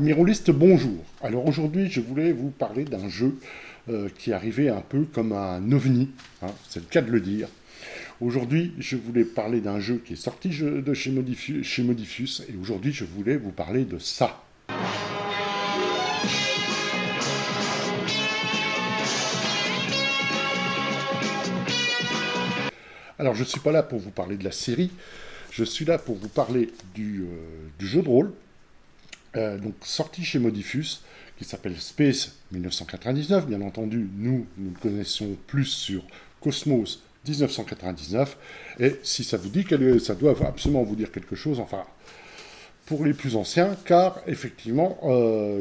Amis rôlistes, bonjour. Alors aujourd'hui, je voulais vous parler d'un jeu qui est arrivé un peu comme un ovni, hein, c'est le cas de le dire. Aujourd'hui, je voulais parler d'un jeu qui est sorti de chez Modiphius, et aujourd'hui, je voulais vous parler de ça. Alors, je ne suis pas là pour vous parler de la série, je suis là pour vous parler du jeu de rôle, donc sorti chez Modiphius, qui s'appelle Space 1999. Bien entendu, nous le connaissons plus sur Cosmos 1999. Et si ça vous dit, ça doit absolument vous dire quelque chose, enfin, pour les plus anciens, car effectivement,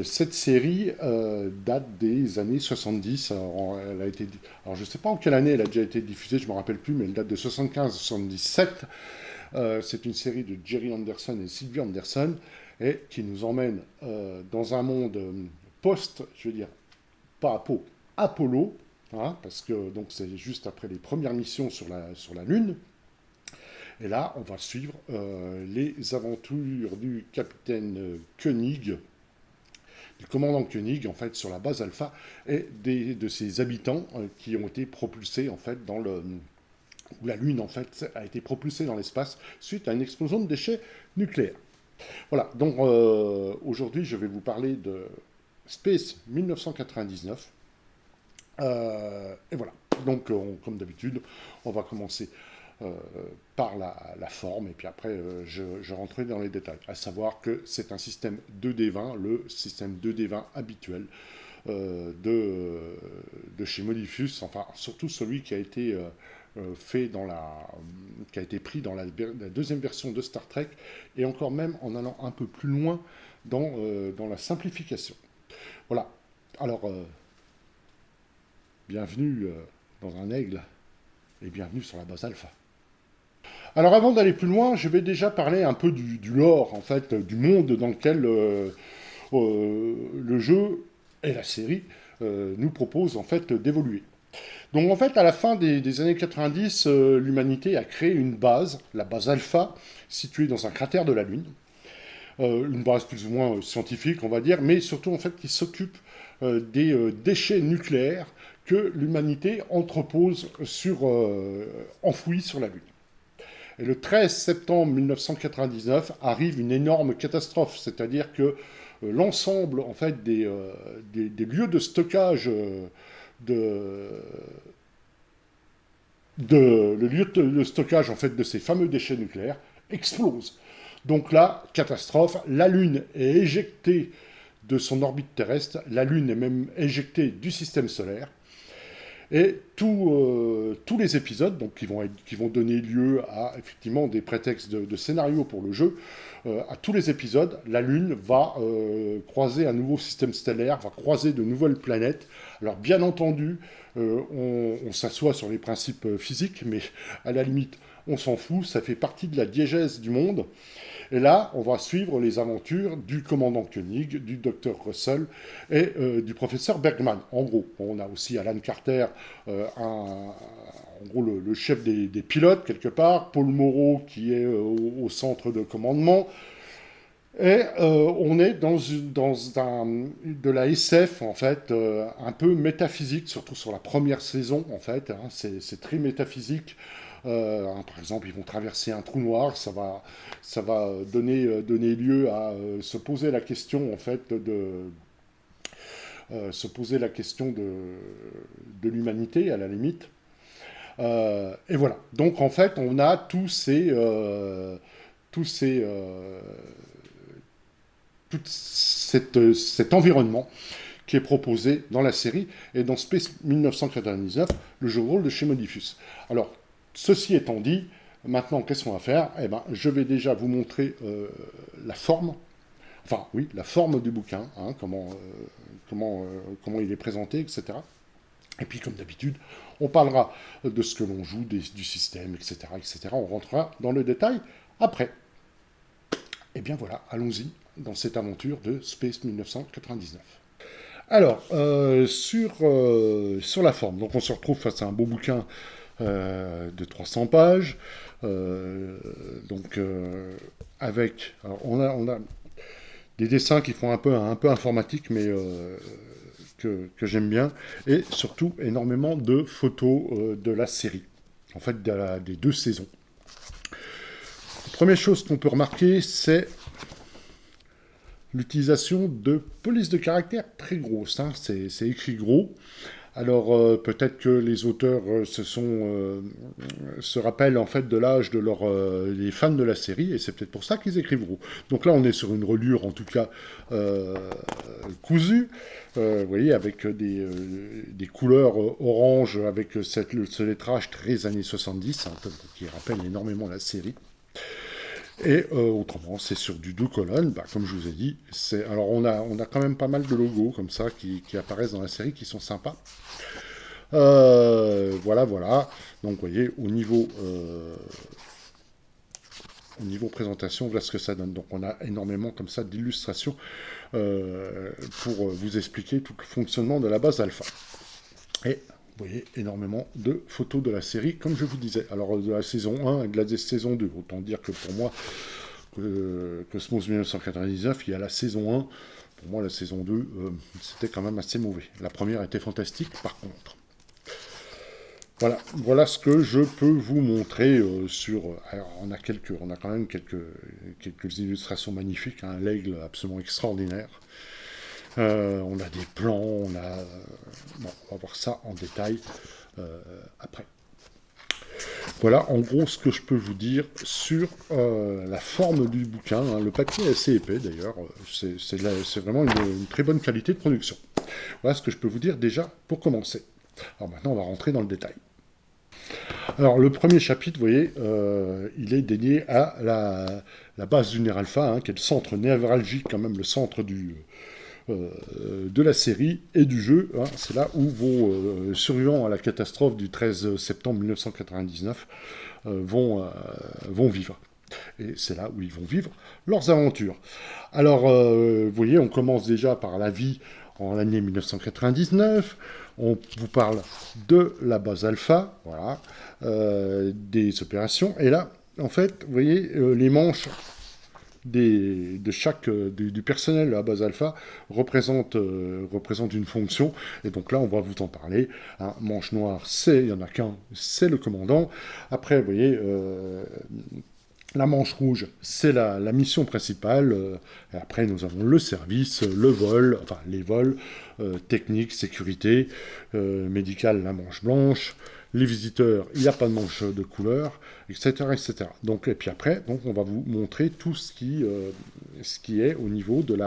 cette série date des années 70. Alors, je ne sais pas en quelle année elle a déjà été diffusée, je ne me rappelle plus, mais elle date de 75-77. C'est une série de Jerry Anderson et Sylvie Anderson, et qui nous emmène dans un monde je veux dire, pas Apollo, hein, parce que donc c'est juste après les premières missions sur la Lune. Et là, on va suivre les aventures du capitaine Koenig, du commandant Koenig, en fait, sur la base Alpha, et de ses habitants qui ont été propulsés, en fait, où la Lune, en fait, a été propulsée dans l'espace suite à une explosion de déchets nucléaires. Voilà, donc aujourd'hui, je vais vous parler de Space 1999. Et voilà, donc comme d'habitude, on va commencer par la forme, et puis après, je rentrerai dans les détails. À savoir que c'est un système 2D20, le système 2D20 habituel de chez Modiphius, enfin, surtout celui qui a été fait qui a été pris dans la deuxième version de Star Trek, et encore même en allant un peu plus loin dans la simplification. Voilà. Alors, bienvenue dans un aigle, et bienvenue sur la base Alpha. Alors, avant d'aller plus loin, je vais déjà parler un peu du lore, en fait, du monde dans lequel le jeu et la série nous proposent, en fait, d'évoluer. Donc en fait, à la fin des années 90, l'humanité a créé une base, la base Alpha, située dans un cratère de la Lune. Une base plus ou moins scientifique, on va dire, mais surtout en fait qui s'occupe des déchets nucléaires que l'humanité entrepose enfouis sur la Lune. Et le 13 septembre 1999 arrive une énorme catastrophe, c'est-à-dire que l'ensemble en fait des lieux de stockage le lieu de stockage en fait de ces fameux déchets nucléaires explose. Donc là, catastrophe, la Lune est éjectée de son orbite terrestre, la Lune est même éjectée du système solaire, et tous les épisodes, donc qui vont donner lieu à effectivement des prétextes de scénario pour le jeu, à tous les épisodes, la Lune va croiser un nouveau système stellaire, va croiser de nouvelles planètes. Alors bien entendu, on s'assoit sur les principes physiques, mais à la limite, on s'en fout, ça fait partie de la diégèse du monde. Et là, on va suivre les aventures du commandant Koenig, du docteur Russell et du professeur Bergman. En gros, on a aussi Alan Carter, en gros le chef des pilotes quelque part, Paul Moreau qui est au centre de commandement. Et on est de la SF, en fait, un peu métaphysique, surtout sur la première saison, en fait. Hein, c'est très métaphysique. Par exemple, ils vont traverser un trou noir, ça va donner lieu à se poser la question, en fait, se poser la question de l'humanité, à la limite. Et voilà. Donc, en fait, on a tout cet environnement qui est proposé dans la série et dans Space 1999, le jeu de rôle de chez Modiphius. Alors, ceci étant dit, maintenant, qu'est-ce qu'on va faire? Eh ben, je vais déjà vous montrer la forme, enfin, oui, la forme du bouquin, hein, comment il est présenté, etc. Et puis, comme d'habitude, on parlera de ce que l'on joue, du système, etc., etc. On rentrera dans le détail après. Et bien voilà, allons-y dans cette aventure de Space 1999. Alors, sur la forme, donc on se retrouve face à un beau bouquin de 300 pages, avec... Alors on a des dessins qui font un peu informatique, mais que j'aime bien, et surtout énormément de photos de la série, en fait des 2 saisons. La première chose qu'on peut remarquer, c'est l'utilisation de polices de caractère très grosses, hein. C'est écrit gros. Alors peut-être que les auteurs se rappellent en fait de l'âge de les fans de la série, et c'est peut-être pour ça qu'ils écrivent gros. Donc là on est sur une reliure en tout cas cousue, vous voyez, avec des couleurs orange, avec ce lettrage très années 70, hein, qui rappelle énormément la série. Et autrement, c'est sur du 2 colonnes, bah, comme je vous ai dit. Alors on a quand même pas mal de logos comme ça qui apparaissent dans la série, qui sont sympas. Voilà, voilà. Donc vous voyez, au niveau présentation, voilà ce que ça donne. Donc on a énormément comme ça d'illustrations pour vous expliquer tout le fonctionnement de la base alpha. Et vous voyez énormément de photos de la série, comme je vous disais. Alors de la saison 1 et de la saison 2. Autant dire que pour moi, Cosmos 1999, il y a la saison 1. Pour moi, la saison 2, c'était quand même assez mauvais. La première était fantastique, par contre. Voilà ce que je peux vous montrer sur. Alors, on a quand même quelques illustrations magnifiques, hein, l'aigle absolument extraordinaire. On a des plans, on va voir ça en détail après. Voilà, en gros, ce que je peux vous dire sur la forme du bouquin. Hein. Le papier est assez épais, d'ailleurs. C'est vraiment une très bonne qualité de production. Voilà ce que je peux vous dire déjà pour commencer. Alors maintenant, on va rentrer dans le détail. Alors, le premier chapitre, vous voyez, il est dédié à la base lunaire alpha, hein, qui est le centre névralgique, quand même, le centre de la série et du jeu. Hein. C'est là où vos survivants à la catastrophe du 13 septembre 1999 vont vivre. Et c'est là où ils vont vivre leurs aventures. Alors, vous voyez, on commence déjà par la vie en l'année 1999. On vous parle de la base alpha, voilà, des opérations. Et là, en fait, vous voyez, les manches du personnel de la base alpha représentent une fonction. Et donc là, on va vous en parler. Hein. Manche noire, il n'y en a qu'un, c'est le commandant. Après, vous voyez... la manche rouge, c'est la mission principale. Et après, nous avons le service, le vol, enfin les vols, technique, sécurité, médical, la manche blanche. Les visiteurs, il n'y a pas de manche de couleur, etc., etc. Donc, et puis après, donc, on va vous montrer tout ce qui est au niveau de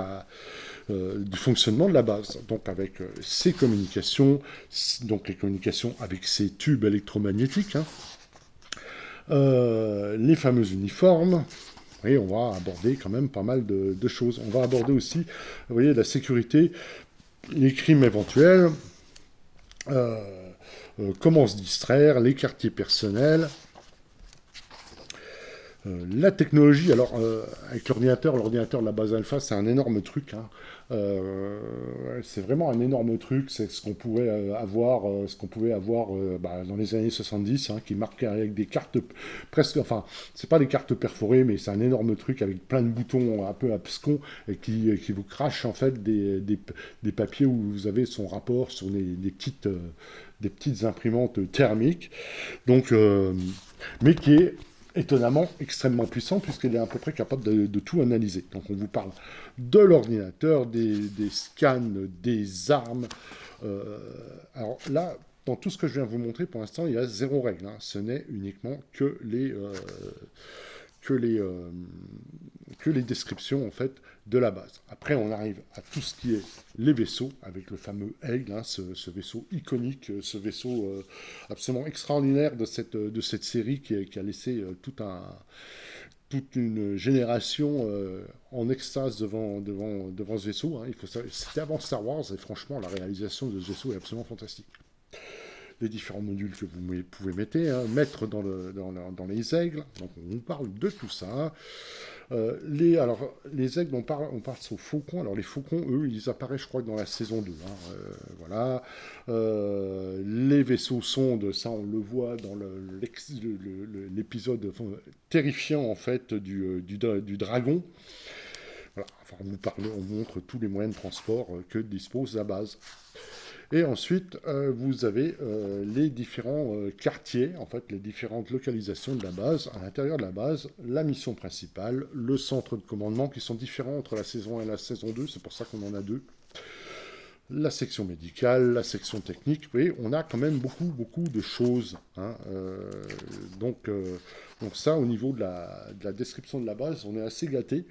du fonctionnement de la base. Donc avec ses communications, donc les communications avec ces tubes électromagnétiques, hein, les fameux uniformes. Et on va aborder quand même pas mal de choses. On va aborder aussi, vous voyez, la sécurité, les crimes éventuels, comment se distraire, les quartiers personnels, la technologie. Alors, avec l'ordinateur de la base alpha, c'est un énorme truc. Hein. C'est vraiment un énorme truc. C'est ce qu'on pouvait avoir, dans les années 70, hein, qui marquait avec des cartes presque. Enfin, c'est pas des cartes perforées, mais c'est un énorme truc avec plein de boutons un peu abscons et qui vous crache en fait des papiers où vous avez son rapport sur des petites imprimantes thermiques. Donc, mais qui est étonnamment extrêmement puissant puisqu'il est à peu près capable de tout analyser. Donc on vous parle de l'ordinateur, des scans, des armes. Alors là, dans tout ce que je viens de vous montrer, pour l'instant, il y a 0 règle. Hein. Ce n'est uniquement que les descriptions en fait de la base. Après, on arrive à tout ce qui est les vaisseaux, avec le fameux Aigle, hein, ce vaisseau iconique, ce vaisseau absolument extraordinaire de cette série qui a laissé toute une génération en extase devant ce vaisseau. Hein. C'était avant Star Wars, et franchement, la réalisation de ce vaisseau est absolument fantastique. Les différents modules que vous pouvez mettre dans les aigles. Donc on parle de tout ça. Les aigles, on parle aux faucons. Alors les faucons, eux, ils apparaissent, je crois, dans la saison 2. Hein. Voilà. Les vaisseaux sondes, ça on le voit dans l'épisode terrifiant en fait du dragon. Voilà, enfin, on vous montre tous les moyens de transport que dispose la base. Et ensuite, vous avez les différents quartiers, en fait, les différentes localisations de la base. À l'intérieur de la base, la mission principale, le centre de commandement, qui sont différents entre la saison 1 et la saison 2, c'est pour ça qu'on en a deux. La section médicale, la section technique, vous voyez, on a quand même beaucoup de choses. Hein, donc ça, au niveau de la description de la base, on est assez gâté.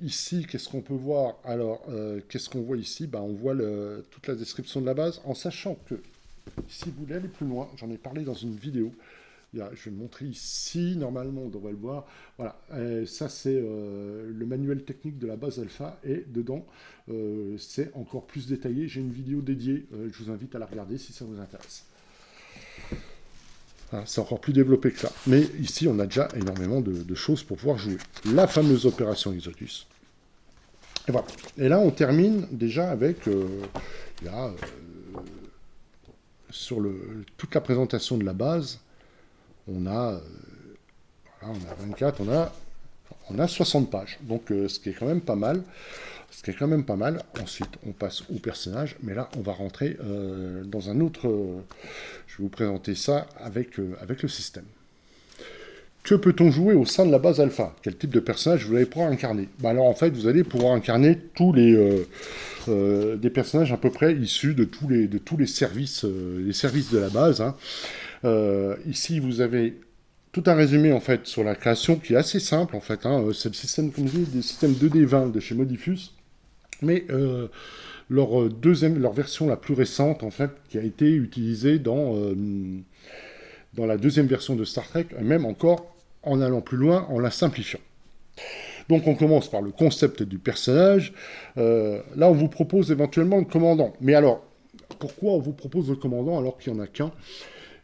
Ici, qu'est-ce qu'on peut voir? Alors, qu'est-ce qu'on voit ici? On voit toute la description de la base, en sachant que, si vous voulez aller plus loin, j'en ai parlé dans une vidéo, je vais le montrer ici, normalement on devrait le voir. Voilà, ça c'est le manuel technique de la base alpha, et dedans, c'est encore plus détaillé. J'ai une vidéo dédiée, je vous invite à la regarder si ça vous intéresse. Hein, c'est encore plus développé que ça. Mais ici, on a déjà énormément de choses pour pouvoir jouer. La fameuse opération Exodus. Et voilà. Et là, on termine déjà avec sur toute la présentation de la base, on a 24, on a 60 pages. Donc, ce qui est quand même pas mal. Ensuite, on passe au personnage. Mais là, on va rentrer dans un autre... je vais vous présenter ça avec le système. Que peut-on jouer au sein de la base alpha? Quel type de personnage vous allez pouvoir incarner? Alors, en fait, vous allez pouvoir incarner tous des personnages à peu près issus de tous les services de la base. Hein. Ici, vous avez tout un résumé en fait sur la création qui est assez simple en fait. Hein. C'est le système, comme je dis, des systèmes 2D20 de chez Modifus, mais leur version la plus récente en fait, qui a été utilisée dans la deuxième version de Star Trek, même encore en allant plus loin, en la simplifiant. Donc on commence par le concept du personnage. Là, on vous propose éventuellement le commandant. Mais alors, pourquoi on vous propose le commandant alors qu'il n'y en a qu'un?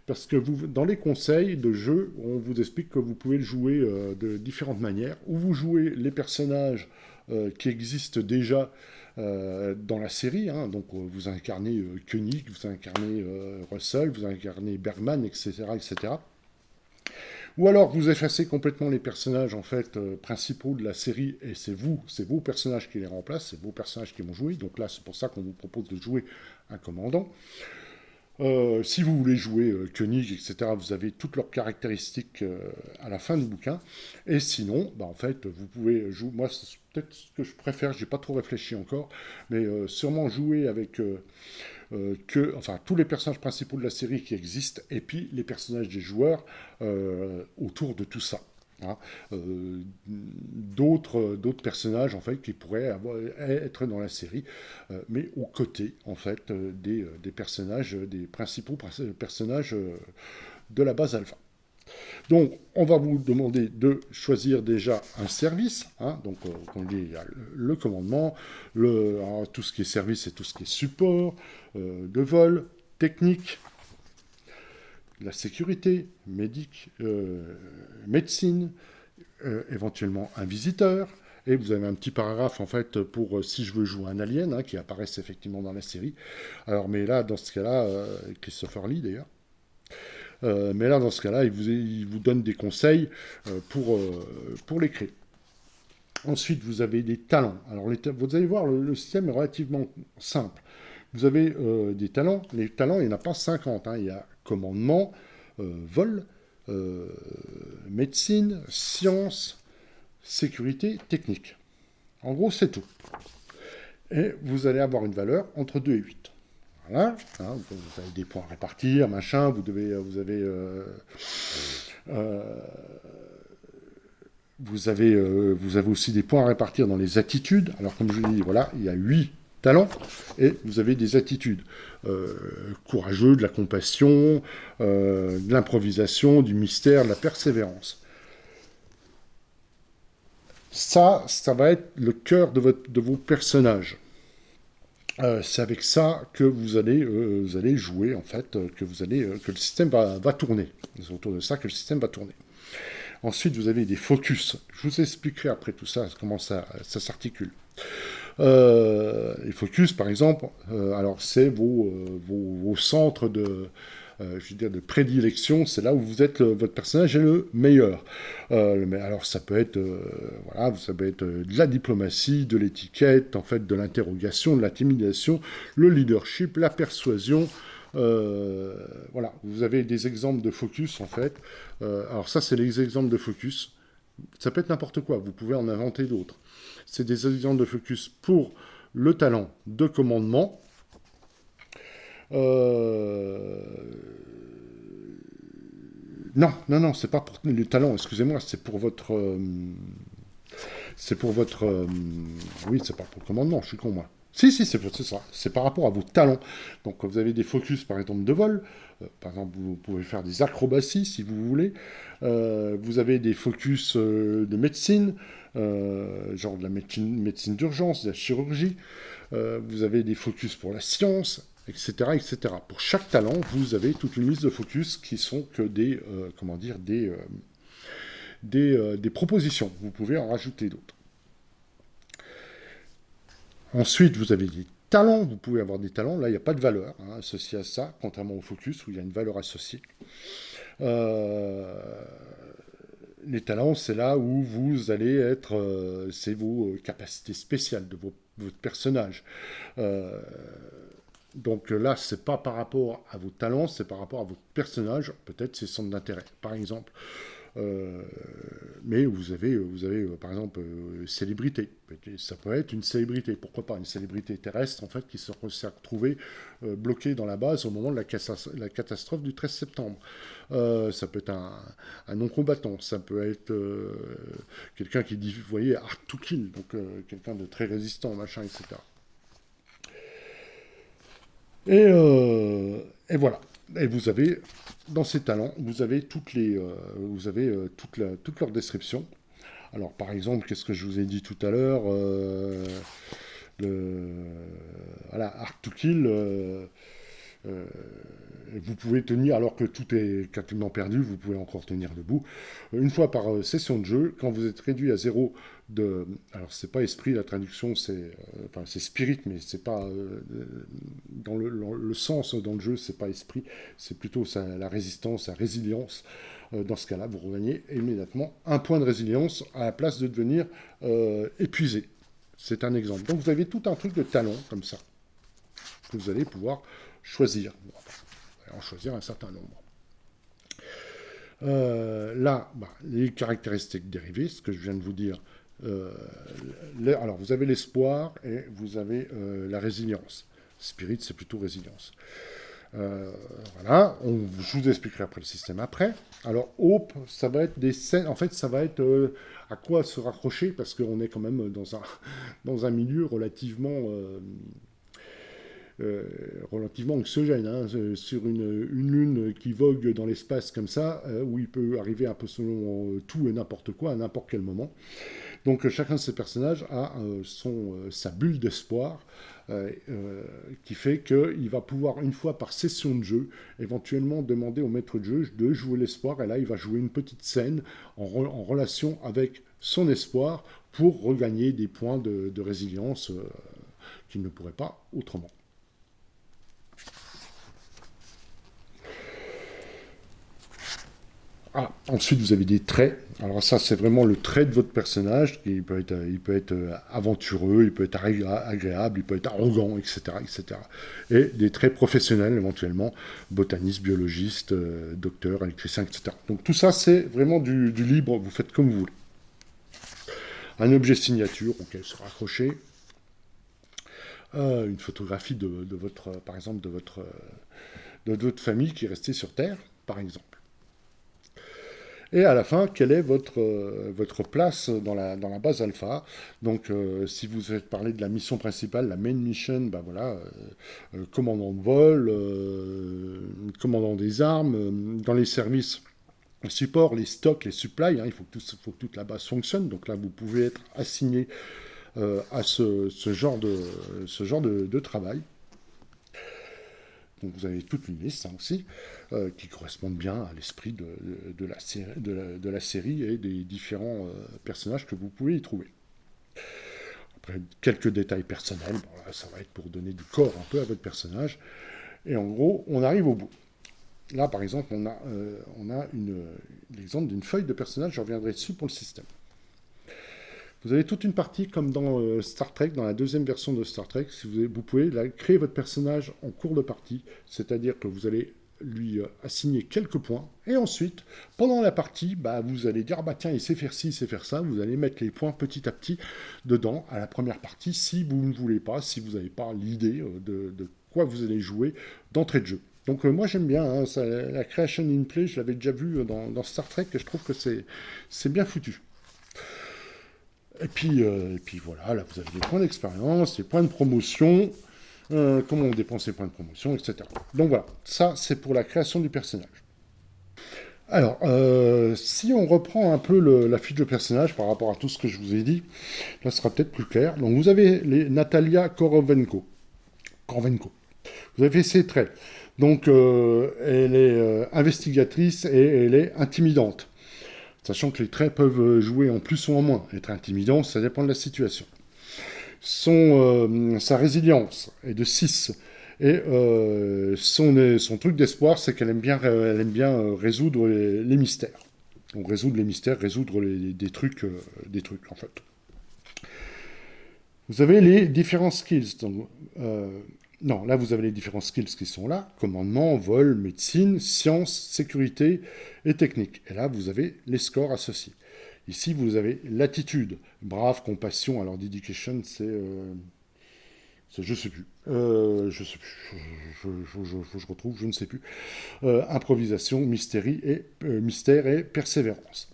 Parce que dans les conseils de jeu, on vous explique que vous pouvez le jouer de différentes manières. Ou vous jouez les personnages qui existent déjà dans la série. Hein. Donc vous incarnez Koenig, vous incarnez Russell, vous incarnez Bergman, etc., etc. Ou alors vous effacez complètement les personnages en fait principaux de la série, et c'est vos personnages qui les remplacent, c'est vos personnages qui vont jouer. Donc là, c'est pour ça qu'on vous propose de jouer un commandant. Si vous voulez jouer Koenig, etc., vous avez toutes leurs caractéristiques à la fin du bouquin. Et sinon, en fait, vous pouvez jouer... Moi, c'est peut-être ce que je préfère, j'ai pas trop réfléchi encore, mais sûrement jouer avec tous les personnages principaux de la série qui existent, et puis les personnages des joueurs autour de tout ça. Hein. D'autres personnages en fait qui pourraient être dans la série, mais aux côtés en fait des personnages, des principaux personnages de la base alpha. Donc, on va vous demander de choisir déjà un service. Hein, donc, comme je dis, il y a le commandement, tout ce qui est service et tout ce qui est support, de vol, technique, la sécurité, médecine, éventuellement un visiteur. Et vous avez un petit paragraphe, en fait, pour si je veux jouer un alien, hein, qui apparaissent effectivement dans la série. Alors, mais là, dans ce cas-là, Christopher Lee, d'ailleurs. Mais là, dans ce cas-là, il vous donne des conseils pour les créer. Ensuite, vous avez des talents. Alors, vous allez voir, le système est relativement simple. Vous avez des talents. Les talents, il n'y en a pas 50. Hein. Il y a commandement, vol, médecine, science, sécurité, technique. En gros, c'est tout. Et vous allez avoir une valeur entre 2 et 8. Voilà, hein, vous avez des points à répartir, machin, vous avez aussi des points à répartir dans les attitudes. Alors comme je vous dis, voilà, il y a 8 talents, et vous avez des attitudes. Courageux, de la compassion, de l'improvisation, du mystère, de la persévérance. Ça va être le cœur de vos personnages. C'est avec ça que vous allez jouer, en fait, que le système va tourner. C'est autour de ça que le système va tourner. Ensuite, vous avez des focus. Je vous expliquerai après tout ça, comment ça s'articule. Les focus, par exemple, alors c'est vos centres je veux dire, de prédilection, c'est là où vous êtes, votre personnage est le meilleur. Alors ça peut être, voilà, ça peut être de la diplomatie, de l'étiquette, en fait, de l'interrogation, de l'intimidation, le leadership, la persuasion. Voilà, vous avez des exemples de focus, en fait. Alors ça, c'est les exemples de focus. Ça peut être n'importe quoi, vous pouvez en inventer d'autres. C'est des exemples de focus pour le talent de commandement. Non, c'est pas pour le talent, excusez-moi, c'est pour votre... c'est pour votre... oui, c'est pas pour le commandement, je suis con, moi. Si, c'est ça. C'est par rapport à vos talents. Donc, vous avez des focus, par exemple, de vol. Par exemple, vous pouvez faire des acrobaties, si vous voulez. Vous avez des focus de médecine, genre de la médecine d'urgence, de la chirurgie. Vous avez des focus pour la science, etc., etc. Pour chaque talent, vous avez toute une liste de focus qui sont que des, comment dire, des propositions. Vous pouvez en rajouter d'autres. Ensuite, vous avez des talents. Vous pouvez avoir des talents. Là, il n'y a pas de valeur associée à ça, contrairement au focus où il y a une valeur associée. Les talents, c'est là où vous allez être... c'est vos capacités spéciales de votre personnage. Donc là, c'est pas par rapport à vos talents, c'est par rapport à votre personnage, peut-être ses centres d'intérêt, par exemple. Mais vous avez par exemple, célébrité. Ça peut être une célébrité, pourquoi pas, une célébrité terrestre, en fait, qui s'est retrouvée bloquée dans la base au moment de la catastrophe du 13 septembre. Ça peut être un non-combattant, ça peut être quelqu'un qui dit, vous voyez, hard to kill, donc quelqu'un de très résistant, machin, etc. Et voilà. Et vous avez, dans ces talents, vous avez toute leur description. Alors, par exemple, qu'est-ce que je vous ai dit tout à l'heure voilà, Art to Kill, vous pouvez tenir, alors que tout est quasiment perdu, vous pouvez encore tenir debout. Une fois par session de jeu, quand vous êtes réduit à zéro de... Alors, c'est pas esprit, la traduction, c'est spirit, mais c'est pas... dans le sens dans le jeu, c'est pas esprit, c'est plutôt la résistance, la résilience. Dans ce cas-là, vous regagnez immédiatement un point de résilience à la place de devenir épuisé. C'est un exemple. Donc, vous avez tout un truc de talent, comme ça, que vous allez pouvoir choisir. En choisir un certain nombre. Là, les caractéristiques dérivées, ce que je viens de vous dire. Alors, vous avez l'espoir et vous avez la résilience. Spirit, c'est plutôt résilience. Voilà, je vous expliquerai après le système après. Alors, Hope, ça va être des scènes, en fait, ça va être à quoi se raccrocher, parce qu'on est quand même dans un milieu relativement anxiogène, sur une lune qui vogue dans l'espace comme ça, où il peut arriver un peu selon tout et n'importe quoi, à n'importe quel moment. Donc chacun de ces personnages a sa bulle d'espoir, qui fait qu'il va pouvoir, une fois par session de jeu, éventuellement demander au maître de jeu de jouer l'espoir, et là il va jouer une petite scène en relation avec son espoir pour regagner des points de résilience qu'il ne pourrait pas autrement. Ensuite, vous avez des traits. Alors ça, c'est vraiment le trait de votre personnage. Il peut être aventureux, il peut être agréable, il peut être arrogant, etc., etc. Et des traits professionnels, éventuellement, botaniste, biologiste, docteur, électricien, etc. Donc tout ça, c'est vraiment du libre. Vous faites comme vous voulez. Un objet signature auquel se raccrocher. Une photographie de votre, par exemple, de votre famille qui est restée sur Terre, par exemple. Et à la fin, quelle est votre place dans la base alpha. Donc, si vous avez parlé de la mission principale, la main mission, voilà, commandant de vol, commandant des armes, dans les services support, les stocks, les supplies, il faut que toute la base fonctionne. Donc là, vous pouvez être assigné à ce genre de travail. Donc vous avez toute une liste aussi, qui correspondent bien à l'esprit de la série et des différents personnages que vous pouvez y trouver. Après, quelques détails personnels, ça va être pour donner du corps un peu à votre personnage. Et en gros, on arrive au bout. Là, par exemple, on a l'exemple d'une feuille de personnage, je reviendrai dessus pour le système. Vous avez toute une partie comme dans Star Trek, dans la deuxième version de Star Trek, si vous pouvez créer votre personnage en cours de partie, c'est-à-dire que vous allez lui assigner quelques points, et ensuite, pendant la partie, vous allez dire, tiens, il sait faire ci, il sait faire ça, vous allez mettre les points petit à petit dedans, à la première partie, si vous ne voulez pas, si vous n'avez pas l'idée de quoi vous allez jouer d'entrée de jeu. Donc moi j'aime bien, hein, la creation in play, je l'avais déjà vu dans Star Trek, et je trouve que c'est bien foutu. Et puis voilà, là vous avez des points d'expérience, des points de promotion, comment on dépense les points de promotion, etc. Donc voilà, ça c'est pour la création du personnage. Alors, si on reprend un peu la fiche de personnage par rapport à tout ce que je vous ai dit, là ce sera peut-être plus clair. Donc vous avez Natalia Korovenko. Vous avez ses traits. Donc elle est investigatrice et elle est intimidante. Sachant que les traits peuvent jouer en plus ou en moins. Être intimidant, ça dépend de la situation. Sa résilience est de 6. Et son truc d'espoir, c'est qu'elle aime bien résoudre les mystères. Donc résoudre les mystères, résoudre des trucs en fait. Vous avez les différents skills. Donc, non, là vous avez les différents skills qui sont là. Commandement, vol, médecine, science, sécurité et technique. Et là vous avez les scores associés. Ici vous avez l'attitude. Brave, compassion. Alors dedication c'est... je sais plus. Je retrouve, je ne sais plus. Improvisation, mystère et persévérance.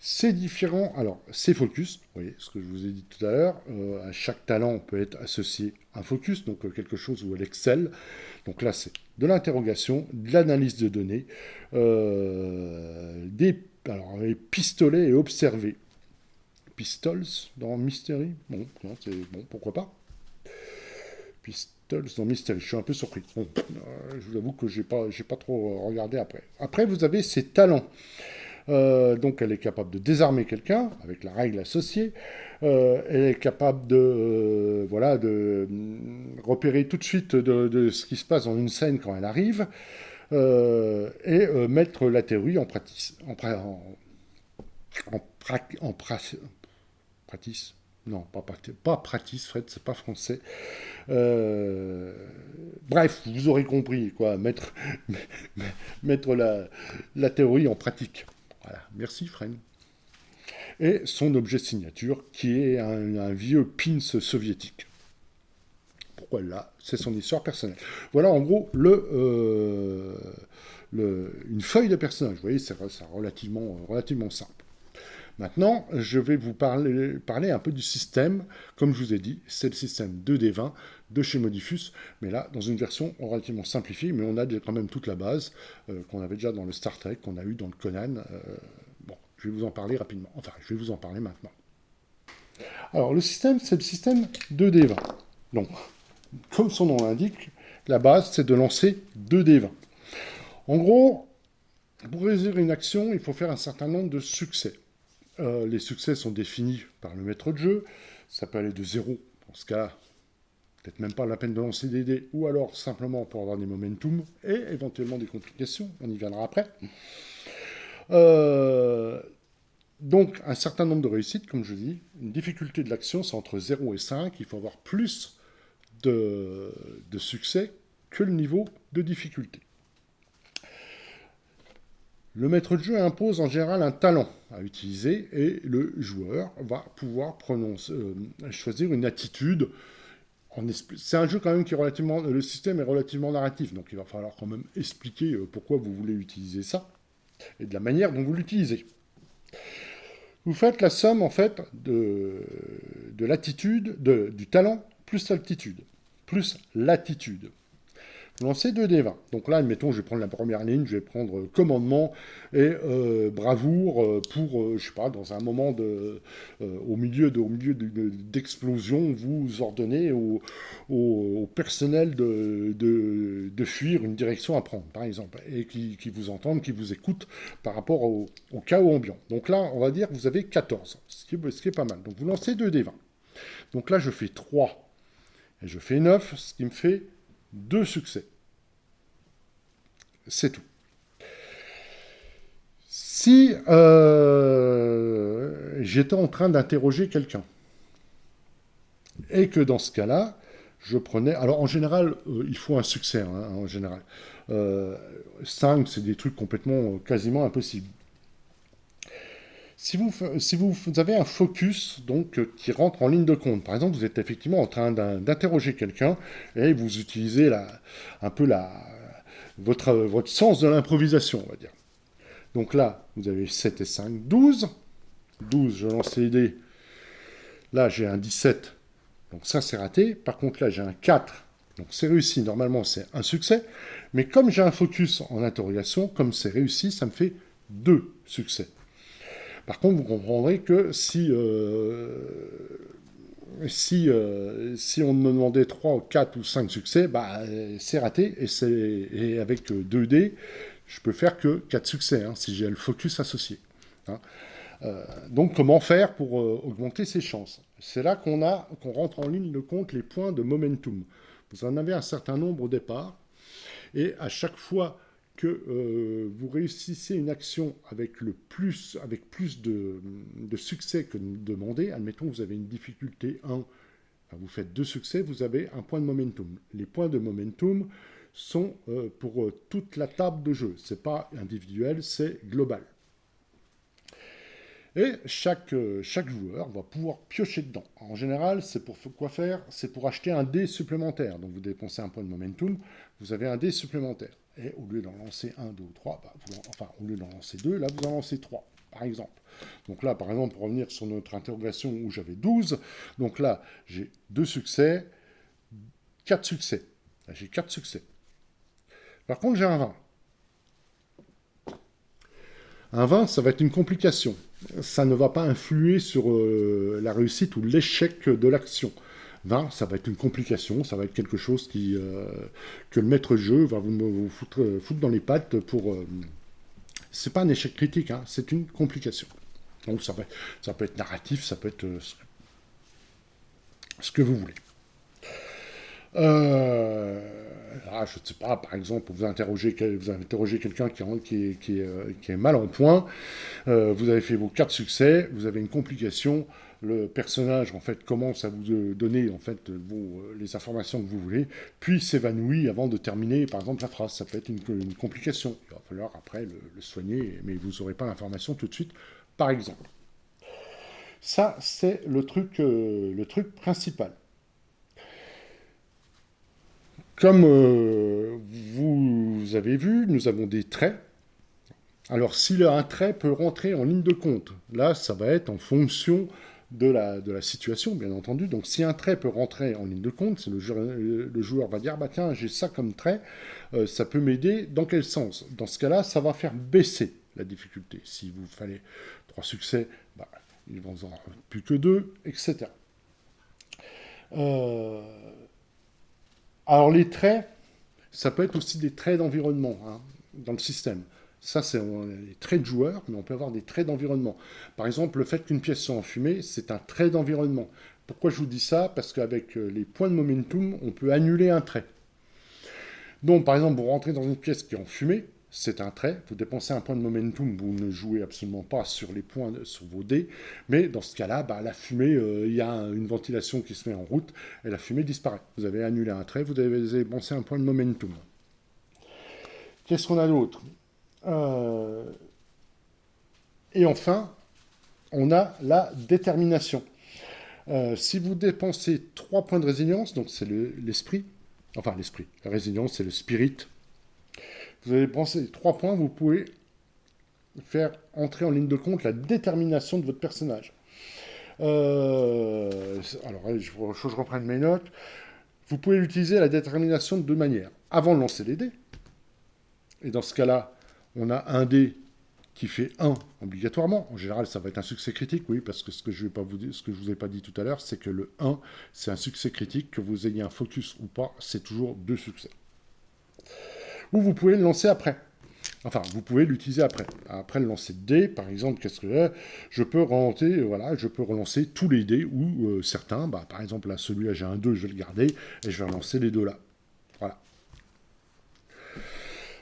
C'est différent. Alors, c'est focus. Vous voyez ce que je vous ai dit tout à l'heure. À chaque talent peut être associé un focus, donc quelque chose où elle excelle. Donc là, c'est de l'interrogation, de l'analyse de données, les pistolets et observer. Pistols dans Mystery. Bon, pourquoi pas. Pistols dans Mystery. Je suis un peu surpris. Bon, je vous avoue que j'ai pas trop regardé après. Après, vous avez ses talents. Donc elle est capable de désarmer quelqu'un avec la règle associée. Elle est capable de repérer tout de suite de ce qui se passe dans une scène quand elle arrive et mettre la théorie en pratique. Pratique. Non, pas practice, Fred, c'est pas français. Bref, vous aurez compris, quoi. Mettre la théorie en pratique. Voilà, merci Fred. Et son objet de signature, qui est un vieux pins soviétique. Pourquoi là? C'est son histoire personnelle. Voilà en gros une feuille de personnage. Vous voyez, c'est relativement simple. Maintenant, je vais vous parler un peu du système. Comme je vous ai dit, c'est le système 2D20 de chez Modifus, mais là, dans une version relativement simplifiée, mais on a quand même toute la base qu'on avait déjà dans le Star Trek, qu'on a eu dans le Conan. Bon, je vais vous en parler rapidement. Enfin, je vais vous en parler maintenant. Alors, le système, c'est le système 2D20. Donc, comme son nom l'indique, la base, c'est de lancer 2D20. En gros, pour réaliser une action, il faut faire un certain nombre de succès. Les succès sont définis par le maître de jeu. Ça peut aller de 0, dans ce cas, peut-être même pas la peine de lancer des dés, ou alors simplement pour avoir des momentum, et éventuellement des complications, on y viendra après. Donc, un certain nombre de réussites, comme je dis, une difficulté de l'action, c'est entre 0 et 5, il faut avoir plus de succès que le niveau de difficulté. Le maître de jeu impose en général un talent à utiliser et le joueur va pouvoir choisir une attitude. C'est un jeu quand même qui est relativement... Le système est relativement narratif, donc il va falloir quand même expliquer pourquoi vous voulez utiliser ça et de la manière dont vous l'utilisez. Vous faites la somme en fait de l'attitude, du talent plus l'altitude, plus l'attitude. Vous lancez 2D20. Donc là, admettons, je vais prendre la première ligne, je vais prendre commandement et bravoure pour, je sais pas, dans un moment au milieu d'explosion, vous ordonnez au personnel de fuir une direction à prendre, par exemple, et qui vous entendent, qui vous écoutent par rapport au chaos ambiant. Donc là, on va dire que vous avez 14, ce qui est pas mal. Donc vous lancez 2D20. Donc là, je fais 3 et je fais 9, ce qui me fait 2 succès. C'est tout. Si j'étais en train d'interroger quelqu'un, et que dans ce cas-là, je prenais... Alors en général, il faut un succès, hein, en général. 5, c'est des trucs complètement, quasiment impossibles. Si vous avez un focus donc, qui rentre en ligne de compte, par exemple, vous êtes effectivement en train d'interroger quelqu'un et vous utilisez un peu votre sens de l'improvisation, on va dire. Donc là, vous avez 7 et 5, 12. 12, je lance les dés. Là, j'ai un 17, donc ça, c'est raté. Par contre, là, j'ai un 4, donc c'est réussi. Normalement, c'est un succès. Mais comme j'ai un focus en interrogation, comme c'est réussi, ça me fait 2 succès. Par contre, vous comprendrez que si on me demandait 3, 4 ou 5 succès, bah, c'est raté. Et avec 2 dés, je peux faire que 4 succès, hein, si j'ai le focus associé. Hein. Donc, comment faire pour augmenter ses chances? C'est là qu'on rentre en ligne de compte les points de momentum. Vous en avez un certain nombre au départ, et à chaque fois que vous réussissez une action avec plus de succès que demandé, admettons que vous avez une difficulté 1, enfin, vous faites 2 succès, vous avez un point de momentum. Les points de momentum sont pour toute la table de jeu. Ce n'est pas individuel, c'est global. Et chaque joueur va pouvoir piocher dedans. En général, c'est pour quoi faire? C'est pour acheter un dé supplémentaire. Donc vous dépensez un point de momentum, vous avez un dé supplémentaire. Et au lieu d'en lancer 1, 2 ou 3, au lieu d'en lancer 2, là vous en lancez 3, par exemple. Donc là, par exemple, pour revenir sur notre interrogation où j'avais 12, donc là, j'ai 2 succès, 4 succès. Là, j'ai 4 succès. Par contre, j'ai un 20. Un 20, ça va être une complication. Ça ne va pas influer sur la réussite ou l'échec de l'action. 20, ça va être une complication, ça va être quelque chose que le maître de jeu va vous foutre dans les pattes pour... c'est pas un échec critique, hein, c'est une complication. Donc ça peut être narratif, ça peut être ce que vous voulez. Là, je ne sais pas, par exemple, vous interrogez quelqu'un qui est mal en point, vous avez fait vos 4 succès, vous avez une complication, le personnage en fait commence à vous donner en fait les informations que vous voulez, puis s'évanouit avant de terminer par exemple la phrase. Ça peut être une complication. Il va falloir après le soigner, mais vous n'aurez pas l'information tout de suite, par exemple. Ça, c'est le truc principal. Comme vous avez vu, nous avons des traits. Alors, si un trait peut rentrer en ligne de compte, là, ça va être en fonction de la situation, bien entendu. Donc, si un trait peut rentrer en ligne de compte, c'est le joueur va dire, bah tiens, j'ai ça comme trait, ça peut m'aider. Dans quel sens? Dans ce cas-là, ça va faire baisser la difficulté. Si vous fallait 3 succès, bah, ils vont en avoir plus que 2, etc. Alors les traits, ça peut être aussi des traits d'environnement hein, dans le système. Ça, c'est les traits de joueur, mais on peut avoir des traits d'environnement. Par exemple, le fait qu'une pièce soit enfumée, c'est un trait d'environnement. Pourquoi je vous dis ça? Parce qu'avec les points de momentum, on peut annuler un trait. Donc, par exemple, vous rentrez dans une pièce qui est enfumée, c'est un trait, vous dépensez un point de momentum, vous ne jouez absolument pas sur les points, sur vos dés, mais dans ce cas-là, bah, la fumée, il y a une ventilation qui se met en route, et la fumée disparaît. Vous avez annulé un trait, vous avez dépensé un point de momentum. Qu'est-ce qu'on a d'autre? Et enfin, on a la détermination. Si vous dépensez 3 points de résilience, donc c'est l'esprit, la résilience c'est le spirit, vous avez dépensé 3 points, vous pouvez faire entrer en ligne de compte la détermination de votre personnage. Alors, je reprenne mes notes. Vous pouvez utiliser la détermination de 2 manières. Avant de lancer les dés, et dans ce cas-là, on a un dé qui fait 1 obligatoirement. En général, ça va être un succès critique, oui, parce que ce que je ne vous ai pas dit tout à l'heure, c'est que le 1, c'est un succès critique, que vous ayez un focus ou pas, c'est toujours 2 succès. Ou vous pouvez le lancer après. Enfin, vous pouvez l'utiliser après. Après le lancer de dés, par exemple, qu'est-ce que je peux relancer tous les dés, ou certains, bah, par exemple, là, celui-là, j'ai un 2, je vais le garder, et je vais relancer les 2 là. Voilà.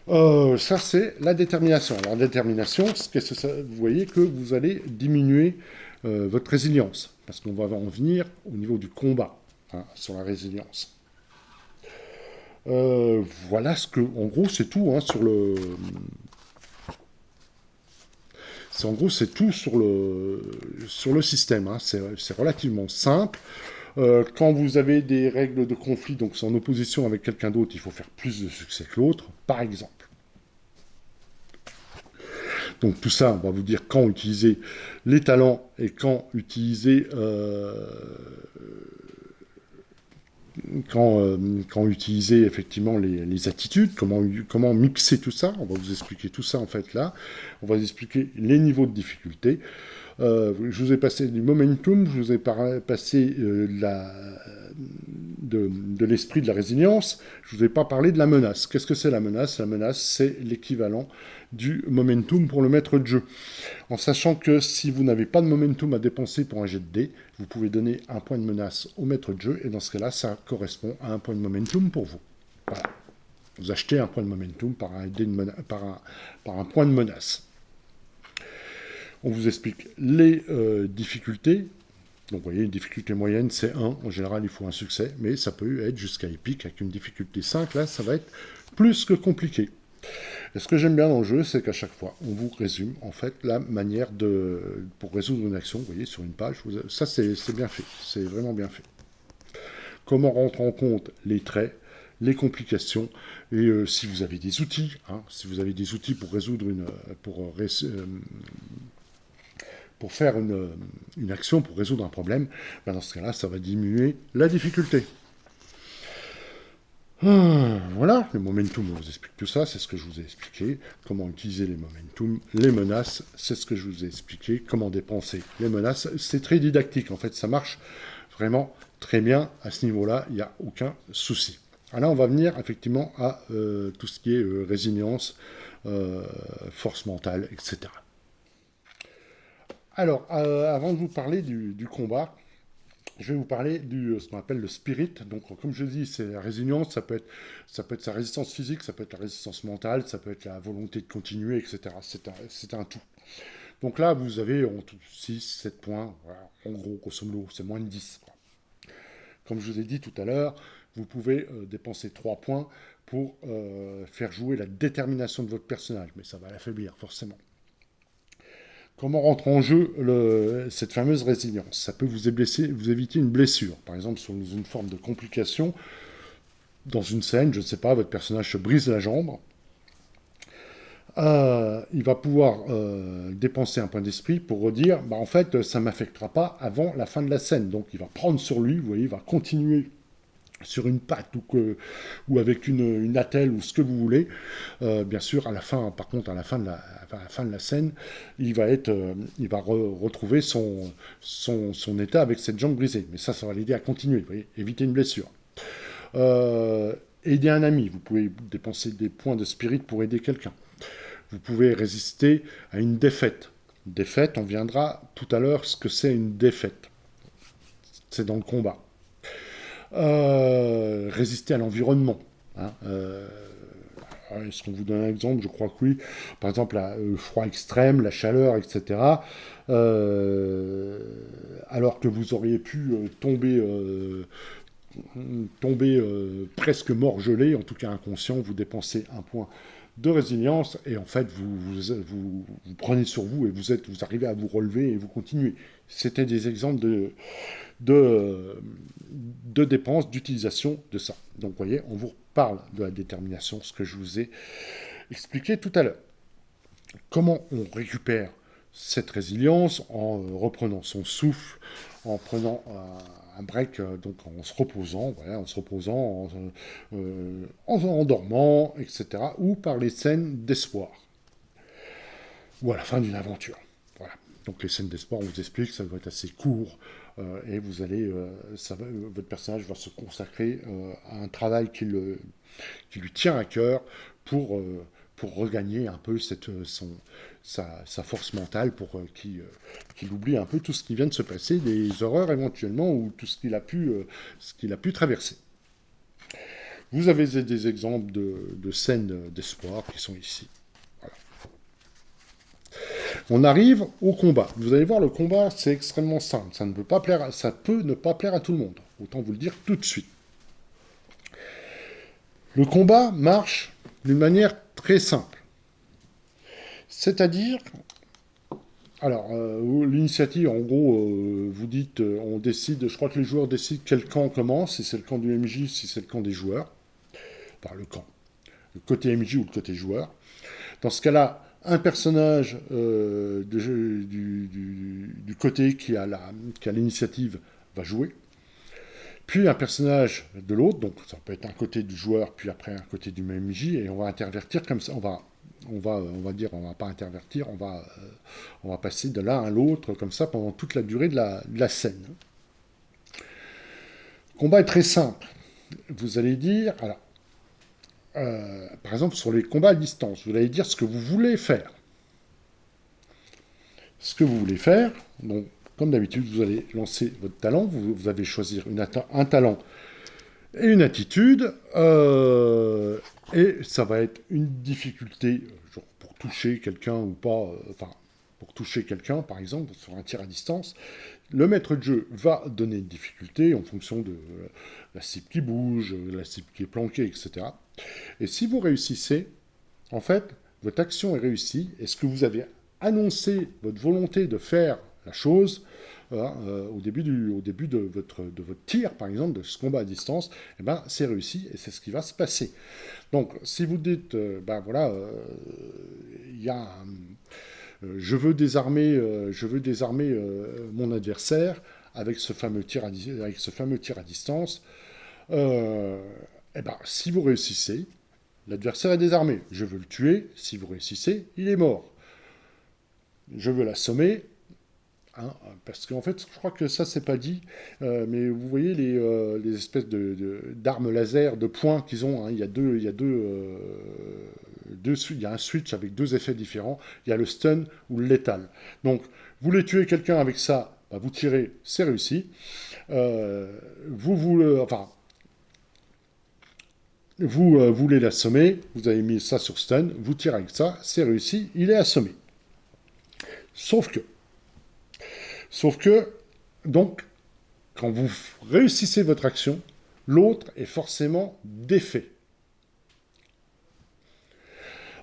Ça, c'est la détermination. Alors, la détermination, qu'est-ce que ça, vous voyez que vous allez diminuer votre résilience, parce qu'on va en venir au niveau du combat, hein, sur la résilience. Voilà ce que, en gros, c'est tout, hein, sur le. En gros, c'est tout sur le système, hein. C'est relativement simple. Quand vous avez des règles de conflit, donc c'est en opposition avec quelqu'un d'autre, il faut faire plus de succès que l'autre, par exemple. Donc tout ça, on va vous dire quand utiliser les talents et quand utiliser quand utiliser effectivement les attitudes, comment mixer tout ça. On va vous expliquer tout ça en fait là. On va vous expliquer les niveaux de difficulté. Je vous ai passé du momentum, je vous ai passé de l'esprit de la résilience, je ne vous ai pas parlé de la menace. Qu'est-ce que c'est la menace? La menace, c'est l'équivalent du momentum pour le maître de jeu. En sachant que si vous n'avez pas de momentum à dépenser pour un jet de dés, vous pouvez donner un point de menace au maître de jeu, et dans ce cas-là, ça correspond à un point de momentum pour vous. Voilà. Vous achetez un point de momentum par un point de menace. On vous explique les difficultés. Donc vous voyez, une difficulté moyenne, c'est 1. En général, il faut un succès, mais ça peut être jusqu'à épique. Avec une difficulté 5, là, ça va être plus que compliqué. Et ce que j'aime bien dans le jeu, c'est qu'à chaque fois, on vous résume en fait la manière pour résoudre une action. Vous voyez, sur une page, ça c'est bien fait. C'est vraiment bien fait. Comment rentrer en compte les traits, les complications, et si vous avez des outils, hein, si vous avez des outils pour résoudre pour faire une action, pour résoudre un problème, ben dans ce cas-là, ça va diminuer la difficulté. Voilà, le momentum, on vous explique tout ça, c'est ce que je vous ai expliqué. Comment utiliser les momentum, les menaces, c'est ce que je vous ai expliqué. Comment dépenser les menaces, c'est très didactique, en fait, ça marche vraiment très bien à ce niveau-là, il n'y a aucun souci. Alors là, on va venir effectivement à tout ce qui est résilience, force mentale, etc. Alors, avant de vous parler du combat, je vais vous parler ce qu'on appelle le spirit. Donc, comme je dis, c'est la résilience, ça peut être sa résistance physique, ça peut être la résistance mentale, ça peut être la volonté de continuer, etc. C'est un tout. Donc là, vous avez en tout 6, 7 points. Voilà. En gros, grosso modo, c'est moins de 10. Quoi. Comme je vous ai dit tout à l'heure, vous pouvez dépenser 3 points pour faire jouer la détermination de votre personnage. Mais ça va l'affaiblir, forcément. Comment rentre en jeu cette fameuse résilience? Ça peut vous éviter une blessure. Par exemple, sur une forme de complication, dans une scène, je ne sais pas, votre personnage se brise la jambe. Il va pouvoir dépenser un point d'esprit pour redire, bah, en fait, ça ne m'affectera pas avant la fin de la scène. Donc il va prendre sur lui, vous voyez, il va continuer sur une patte ou avec une attelle ou ce que vous voulez. Bien sûr, à la fin, par contre, à la fin de la scène, il va retrouver son état avec cette jambe brisée. Mais ça va l'aider à continuer, vous voyez, éviter une blessure. Aider un ami, vous pouvez dépenser des points de spirit pour aider quelqu'un. Vous pouvez résister à une défaite. Défaite, on viendra tout à l'heure ce que c'est une défaite. C'est dans le combat. Résister à l'environnement. Hein, est-ce qu'on vous donne un exemple? Je crois que oui. Par exemple, le froid extrême, la chaleur, etc. Alors que vous auriez pu tomber presque mort gelé, en tout cas inconscient, vous dépensez un point de résilience et en fait vous prenez sur vous et vous arrivez à vous relever et vous continuez. C'était des exemples de dépenses, d'utilisation de ça. Donc vous voyez, on vous parle de la détermination, ce que je vous ai expliqué tout à l'heure. Comment on récupère cette résilience? En reprenant son souffle, en prenant un break, donc en se reposant, voilà, en dormant, etc. Ou par les scènes d'espoir. Ou à la fin d'une aventure. Voilà. Donc les scènes d'espoir, on vous explique, ça va être assez court, et vous allez, votre personnage va se consacrer à un travail qui lui tient à cœur pour regagner un peu sa force mentale, pour qu'il oublie un peu tout ce qui vient de se passer, des horreurs éventuellement, ou tout ce qu'il a pu traverser. Vous avez des exemples de scènes d'espoir qui sont ici. Voilà. On arrive au combat. Vous allez voir, le combat, c'est extrêmement simple. Ça peut ne pas plaire à tout le monde. Autant vous le dire tout de suite. Le combat marche d'une manière très simple. C'est-à-dire, alors, l'initiative, en gros, vous dites, on décide, je crois que les joueurs décident quel camp commence, si c'est le camp du MJ, si c'est le camp des joueurs. Enfin, le camp. Le côté MJ ou le côté joueur. Dans ce cas-là, un personnage du côté qui a l'initiative va jouer. Puis un personnage de l'autre, donc ça peut être un côté du joueur, puis après un côté du MJ, et on va intervertir comme ça. On va pas intervertir, on va passer de l'un à l'autre comme ça pendant toute la durée de la scène. Le combat est très simple. Vous allez dire, alors, par exemple sur les combats à distance, vous allez dire ce que vous voulez faire. Ce que vous voulez faire, donc comme d'habitude, vous allez lancer votre talent, vous allez choisir un talent et une attitude, et ça va être une difficulté, genre pour toucher quelqu'un ou pas, pour toucher quelqu'un, par exemple, sur un tir à distance. Le maître de jeu va donner une difficulté en fonction de la cible qui bouge, la cible qui est planquée, etc. Et si vous réussissez, en fait, votre action est réussie, et ce que vous avez annoncé, votre volonté de faire la chose, au début de votre tir, par exemple, de ce combat à distance, eh ben, c'est réussi et c'est ce qui va se passer. Donc, si vous dites, je veux désarmer mon adversaire avec ce fameux tir à distance, eh ben, si vous réussissez, l'adversaire est désarmé. Je veux le tuer. Si vous réussissez, il est mort. Je veux l'assommer. Parce qu'en fait, je crois que ça, c'est pas dit, mais vous voyez les espèces d'armes laser, de points qu'ils ont. Il y a un switch avec deux effets différents. Il y a le stun ou le létal. Donc, vous voulez tuer quelqu'un avec ça, bah, vous tirez, c'est réussi. Vous voulez l'assommer, vous avez mis ça sur stun, vous tirez avec ça, c'est réussi, il est assommé. Sauf que, donc, quand vous réussissez votre action, l'autre est forcément défait.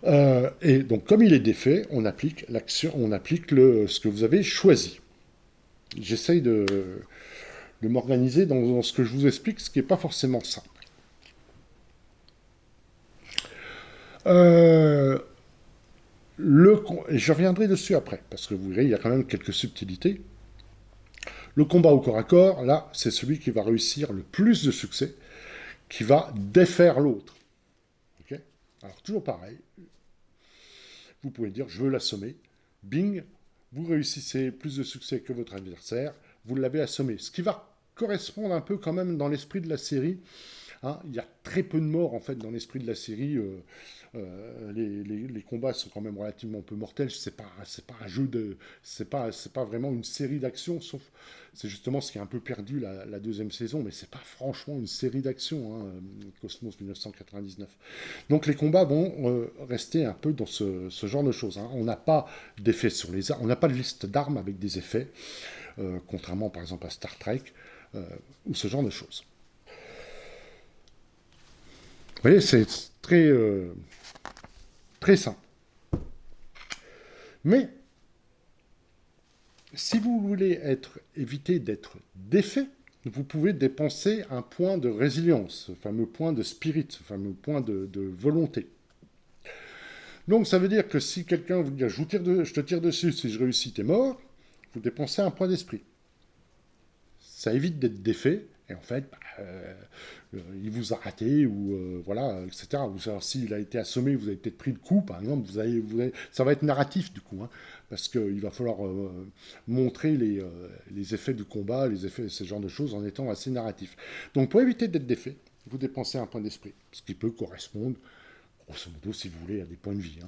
Et donc, comme il est défait, on applique ce que vous avez choisi. J'essaye de m'organiser dans ce que je vous explique, ce qui n'est pas forcément simple. Je reviendrai dessus après, parce que vous verrez, il y a quand même quelques subtilités. Le combat au corps à corps, là, c'est celui qui va réussir le plus de succès, qui va défaire l'autre. Okay. Alors, toujours pareil. Vous pouvez dire, je veux l'assommer. Bing, vous réussissez plus de succès que votre adversaire, vous l'avez assommé. Ce qui va correspondre un peu quand même dans l'esprit de la série. Il y a très peu de morts, en fait, dans l'esprit de la série. Les combats sont quand même relativement peu mortels. C'est pas un jeu de, c'est pas vraiment une série d'actions, sauf c'est justement ce qui est un peu perdu la deuxième saison, mais c'est pas franchement une série d'actions, Cosmos 1999. Donc les combats vont rester un peu dans ce genre de choses. On n'a pas d'effets sur les armes, on n'a pas de liste d'armes avec des effets, contrairement par exemple à Star Trek ou ce genre de choses. Vous voyez, c'est très simple. Mais, si vous voulez éviter d'être défait, vous pouvez dépenser un point de résilience, ce fameux point de spirit, ce fameux point de volonté. Donc, ça veut dire que si quelqu'un vous dit « je te tire dessus, si je réussis, t'es mort », vous dépensez un point d'esprit. Ça évite d'être défait. Et en fait, il vous a raté, ou voilà, etc. Alors, s'il a été assommé, vous avez peut-être pris le coup, par exemple, ça va être narratif du coup, parce qu'il va falloir montrer les effets du combat, ce genre de choses, en étant assez narratif. Donc, pour éviter d'être défait, vous dépensez un point d'esprit, ce qui peut correspondre, grosso modo, si vous voulez, à des points de vie.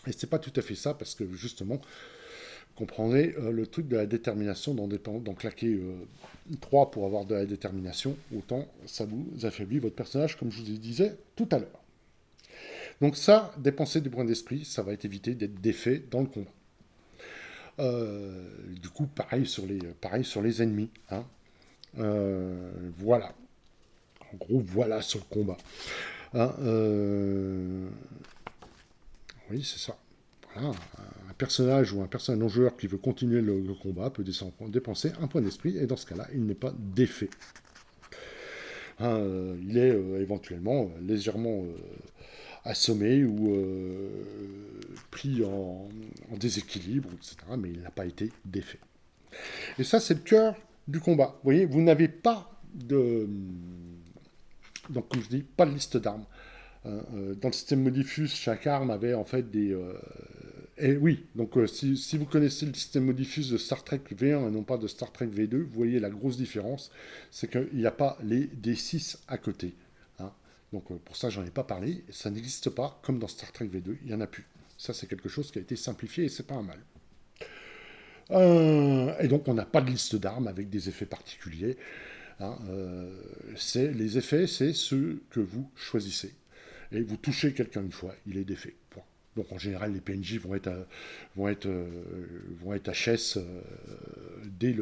Et c'est pas tout à fait ça, parce que justement, Comprenez le truc de la détermination, d'en claquer 3 pour avoir de la détermination, autant ça vous affaiblit votre personnage, comme je vous disais tout à l'heure. Donc ça, dépenser des points d'esprit, ça va être éviter d'être défait dans le combat. Du coup, pareil sur les ennemis. Hein. Voilà. En gros, voilà sur le combat. Hein, oui, c'est ça. Voilà. Un personnage ou un personnage non-joueur qui veut continuer le combat peut dépenser un point d'esprit, et dans ce cas-là, il n'est pas défait. Hein, il est éventuellement légèrement assommé ou pris en déséquilibre, etc., mais il n'a pas été défait. Et ça, c'est le cœur du combat. Vous voyez, vous n'avez pas de... Donc, comme je dis, pas de liste d'armes. Dans le système Modifus, chaque arme avait en fait des... Et oui, donc si vous connaissez le système Modifus de Star Trek V1 et non pas de Star Trek V2, vous voyez la grosse différence, c'est qu'il n'y a pas les D6 à côté. Hein. Donc pour ça, j'en ai pas parlé. Ça n'existe pas comme dans Star Trek V2, il n'y en a plus. Ça, c'est quelque chose qui a été simplifié et c'est pas un mal. Et donc, on n'a pas de liste d'armes avec des effets particuliers. Hein, les effets, c'est ceux que vous choisissez. Et vous touchez quelqu'un une fois, il est défait. Point. Donc en général, les PNJ vont être HS dès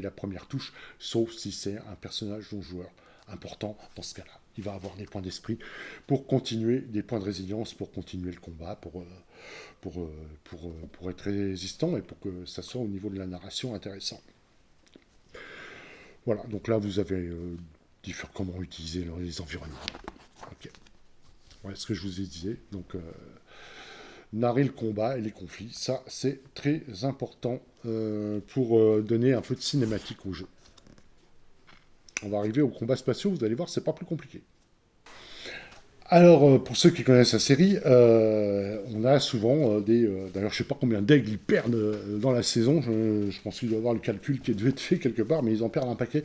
la première touche, sauf si c'est un personnage non-joueur important dans ce cas-là. Il va avoir des points d'esprit pour continuer, des points de résilience pour continuer le combat, pour être résistant et pour que ça soit au niveau de la narration intéressant. Voilà, donc là vous avez comment utiliser les environnements. Ok. Voilà ce que je vous ai dit. Donc narrer le combat et les conflits, ça c'est très important pour donner un peu de cinématique au jeu. On va arriver aux combats spatiaux, vous allez voir, c'est pas plus compliqué. Alors, pour ceux qui connaissent la série, on a souvent des... D'ailleurs, je sais pas combien d'aigles ils perdent dans la saison. Je pense qu'il doit y avoir le calcul qui devait être fait quelque part, mais ils en perdent un paquet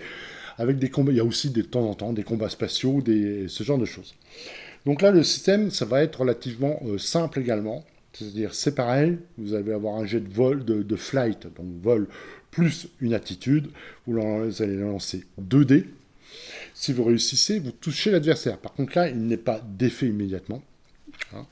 avec des combats. Il y a aussi de temps en temps des combats spatiaux, ce genre de choses. Donc là, le système, ça va être relativement simple également. C'est-à-dire, c'est pareil, vous allez avoir un jet de vol, de flight, donc vol plus une attitude. Vous allez lancer 2 dés. Si vous réussissez, vous touchez l'adversaire. Par contre, là, il n'est pas défait immédiatement. Hein.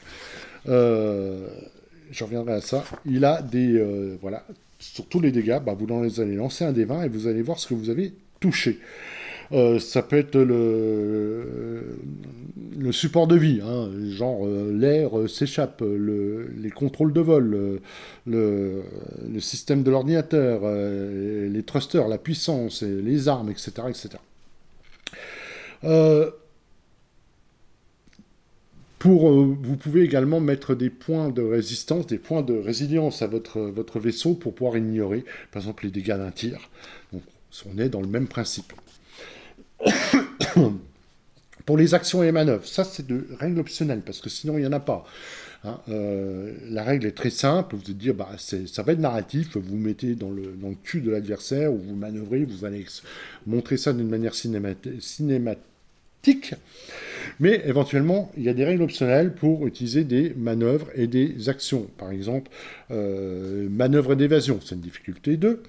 Je reviendrai à ça. Il a des... voilà, sur tous les dégâts, vous allez lancer un dé 20 et vous allez voir ce que vous avez touché. Ça peut être le support de vie, hein, genre l'air s'échappe, les contrôles de vol, le système de l'ordinateur, les thrusters, la puissance, les armes, etc. etc. Vous pouvez également mettre des points de résistance, des points de résilience à votre vaisseau pour pouvoir ignorer, par exemple, les dégâts d'un tir. Donc, on est dans le même principe. Pour les actions et manœuvres, ça c'est de règles optionnelles, parce que sinon il n'y en a pas. Hein, la règle est très simple, vous allez dire, ça va être narratif, vous mettez dans le cul de l'adversaire, ou vous manœuvrez, vous allez montrer ça d'une manière cinématique, mais éventuellement, il y a des règles optionnelles pour utiliser des manœuvres et des actions. Par exemple, manœuvre d'évasion, c'est une difficulté 2.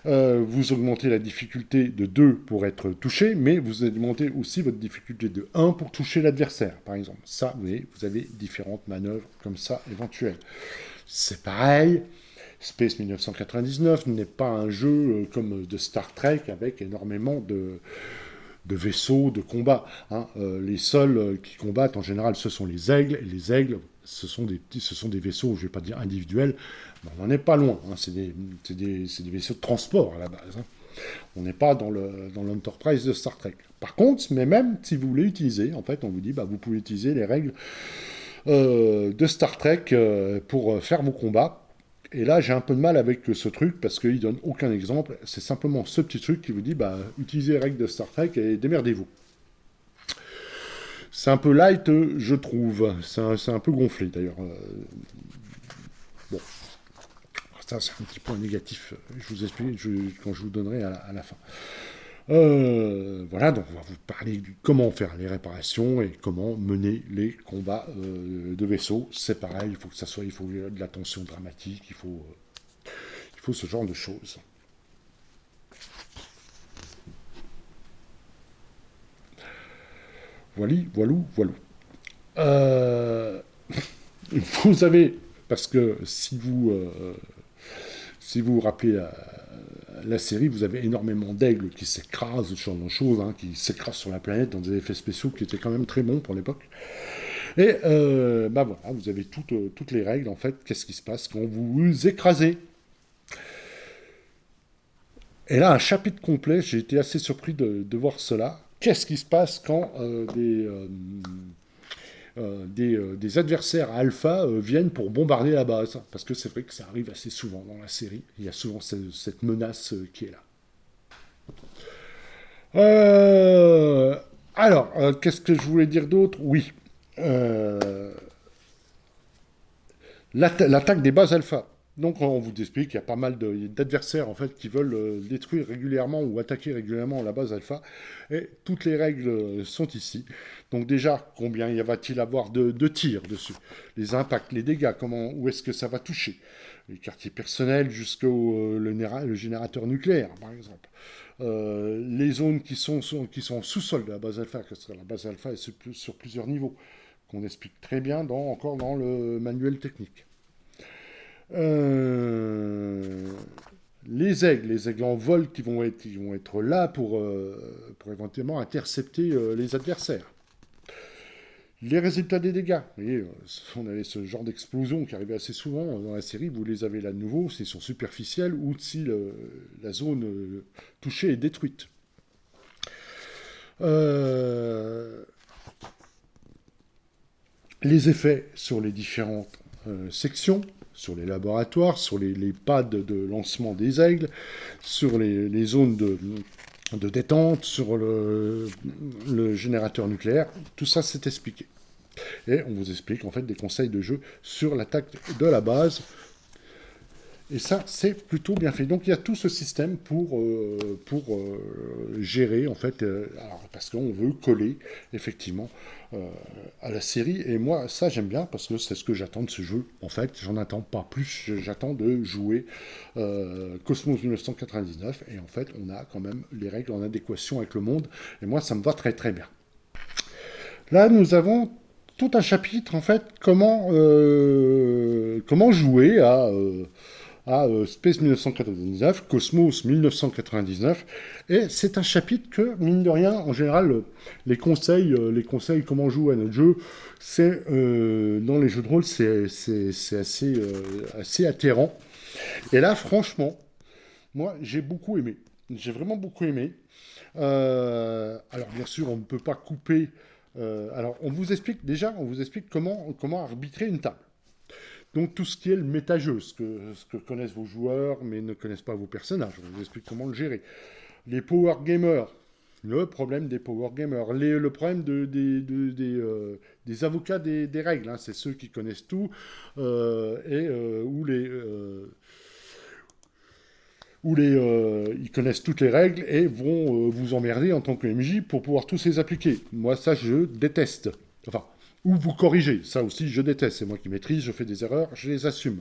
Vous augmentez la difficulté de 2 pour être touché, mais vous augmentez aussi votre difficulté de 1 pour toucher l'adversaire, par exemple. Ça, vous voyez, vous avez différentes manœuvres comme ça éventuelles. C'est pareil. Space 1999 n'est pas un jeu comme de Star Trek avec énormément de vaisseaux, de combat. Hein. Les seuls qui combattent, en général, ce sont les aigles. Et les aigles, ce sont des vaisseaux, je ne vais pas dire individuels, mais on n'en est pas loin. Hein. C'est des vaisseaux de transport, à la base. Hein. On n'est pas dans l'Enterprise de Star Trek. Par contre, mais même si vous voulez utiliser, en fait, on vous dit, vous pouvez utiliser les règles de Star Trek pour faire vos combats. Et là, j'ai un peu de mal avec ce truc parce qu'il ne donne aucun exemple. C'est simplement ce petit truc qui vous dit utilisez les règles de Star Trek et démerdez-vous. C'est un peu light, je trouve. C'est un peu gonflé d'ailleurs. Bon. Ça, c'est un petit point négatif. Je vous explique quand je vous donnerai à la fin. Voilà, donc on va vous parler de comment faire les réparations et comment mener les combats de vaisseaux. C'est pareil, il faut de la tension dramatique, il faut faut ce genre de choses. Voilà. Vous avez, parce que si vous vous rappelez la série, vous avez énormément d'aigles qui s'écrasent, ce genre de choses, hein, qui s'écrasent sur la planète dans des effets spéciaux qui étaient quand même très bons pour l'époque. Et bah voilà, vous avez toutes les règles, en fait, qu'est-ce qui se passe quand vous vous écrasez. Et là, un chapitre complet, j'ai été assez surpris de voir cela. Qu'est-ce qui se passe quand des adversaires alpha viennent pour bombarder la base? Parce que c'est vrai que ça arrive assez souvent dans la série. Il y a souvent cette menace qui est là. Alors, qu'est-ce que je voulais dire d'autre? Oui. Euh, L'attaque des bases alpha. Donc on vous explique qu'il y a pas mal d'adversaires en fait qui veulent détruire régulièrement ou attaquer régulièrement la base alpha. Et toutes les règles sont ici. Donc déjà, combien y va-t-il avoir de tirs dessus? Les impacts, les dégâts, où est-ce que ça va toucher? Les quartiers personnels jusqu'au le générateur nucléaire, par exemple. Les zones qui sont en sous-sol de la base alpha, parce que la base alpha est sur plusieurs niveaux, qu'on explique très bien encore dans le manuel technique. Euh, les aigles en vol qui vont être là pour éventuellement intercepter les adversaires. Les résultats des dégâts. Vous voyez, on avait ce genre d'explosion qui arrivait assez souvent dans la série. Vous les avez là de nouveau, c'est sur superficielle ou si la zone touchée est détruite. Les effets sur les différentes sections, sur les laboratoires, sur les pads de lancement des aigles, sur les zones de détente, sur le générateur nucléaire. Tout ça, c'est expliqué. Et on vous explique en fait des conseils de jeu sur l'attaque de la base. Et ça, c'est plutôt bien fait. Donc il y a tout ce système pour gérer, en fait, parce qu'on veut coller, effectivement, à la série. Et moi, ça, j'aime bien, parce que c'est ce que j'attends de ce jeu. En fait, j'en attends pas plus. J'attends de jouer Cosmos 1999. Et en fait, on a quand même les règles en adéquation avec le monde. Et moi, ça me va très très bien. Là, nous avons tout un chapitre, en fait, comment jouer à Space 1999, Cosmos 1999, et c'est un chapitre que, mine de rien, en général, les conseils comment jouer à notre jeu, c'est dans les jeux de rôle, c'est assez atterrant. Et là, franchement, moi, j'ai beaucoup aimé. J'ai vraiment beaucoup aimé. Alors, bien sûr, on ne peut pas couper. Alors, on vous explique comment arbitrer une table. Donc tout ce qui est le méta-jeu, ce que connaissent vos joueurs mais ne connaissent pas vos personnages, on vous explique comment le gérer. Les power gamers, le problème des power gamers, le problème des avocats des règles, hein, c'est ceux qui connaissent tout ils connaissent toutes les règles et vont vous emmerder en tant que MJ pour pouvoir tous les appliquer. Moi ça je déteste. Enfin, ou vous corrigez. Ça aussi, je déteste. C'est moi qui maîtrise, je fais des erreurs, je les assume.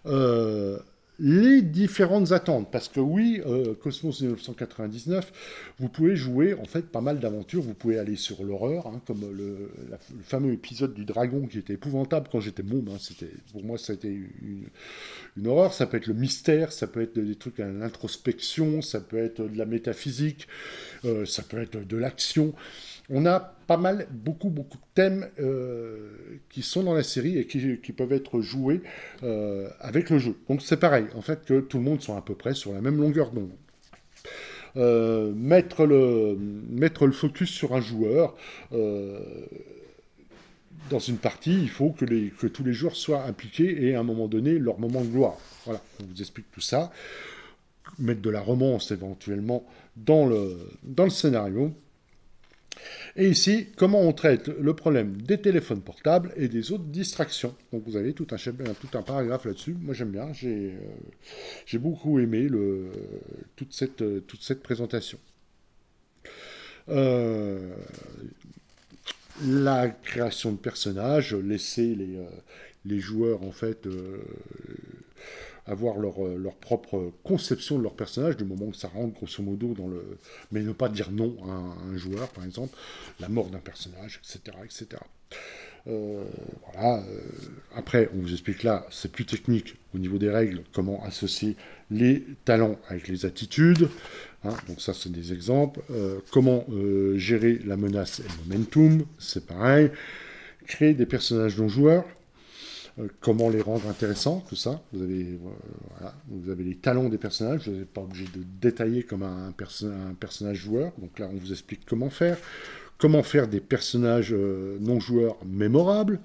Euh, les différentes attentes. Parce que oui, Cosmos 1999, vous pouvez jouer en fait pas mal d'aventures. Vous pouvez aller sur l'horreur, hein, comme le fameux épisode du dragon qui était épouvantable quand j'étais môme. Hein, pour moi, ça a été une horreur. Ça peut être le mystère, ça peut être des trucs à l'introspection, ça peut être de la métaphysique, ça peut être de l'action. On a pas mal, beaucoup de thèmes qui sont dans la série et qui peuvent être joués avec le jeu. Donc c'est pareil, en fait, que tout le monde soit à peu près sur la même longueur d'onde. Mettre le focus sur un joueur, dans une partie, il faut que tous les joueurs soient impliqués et à un moment donné, leur moment de gloire. Voilà, on vous explique tout ça. Mettre de la romance éventuellement dans le scénario. Et ici, comment on traite le problème des téléphones portables et des autres distractions. Donc vous avez tout un paragraphe là-dessus. Moi j'aime bien, j'ai beaucoup aimé toute cette présentation. La création de personnages, laisser les joueurs en fait avoir leur propre conception de leur personnage, du moment que ça rentre grosso modo dans le... Mais ne pas dire non à un joueur, par exemple, la mort d'un personnage, etc. etc. Euh, voilà. Après, on vous explique là, c'est plus technique au niveau des règles, comment associer les talents avec les attitudes. Hein, donc ça, c'est des exemples. Comment gérer la menace et le momentum, c'est pareil. Créer des personnages non-joueurs. Comment les rendre intéressants, tout ça. Voilà, vous avez les talents des personnages, vous n'êtes pas obligé de détailler comme un personnage joueur. Donc là, on vous explique comment faire. Comment faire des personnages non joueurs mémorables.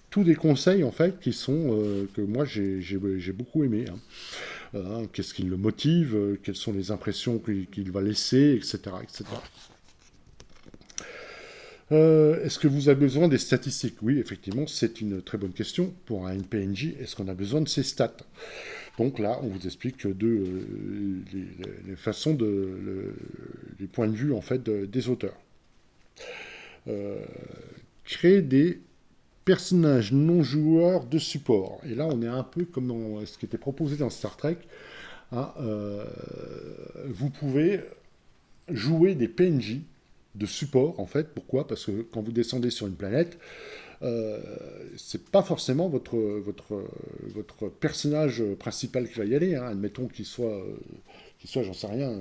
Tous des conseils, en fait, qui sont que moi, j'ai beaucoup aimé. Qu'est-ce qui le motive, quelles sont les impressions qu'il va laisser, etc. etc. Est-ce que vous avez besoin des statistiques? Oui, effectivement, c'est une très bonne question. Pour un PNJ, est-ce qu'on a besoin de ces stats? Donc là, on vous explique les façons les points de vue en fait des auteurs. Créer des personnages non joueurs de support. Et là, on est un peu comme dans ce qui était proposé dans Star Trek. Hein, vous pouvez jouer des PNJ de support, en fait. Pourquoi? Parce que quand vous descendez sur une planète, c'est pas forcément votre personnage principal qui va y aller. Hein. Admettons qu'il soit, j'en sais rien,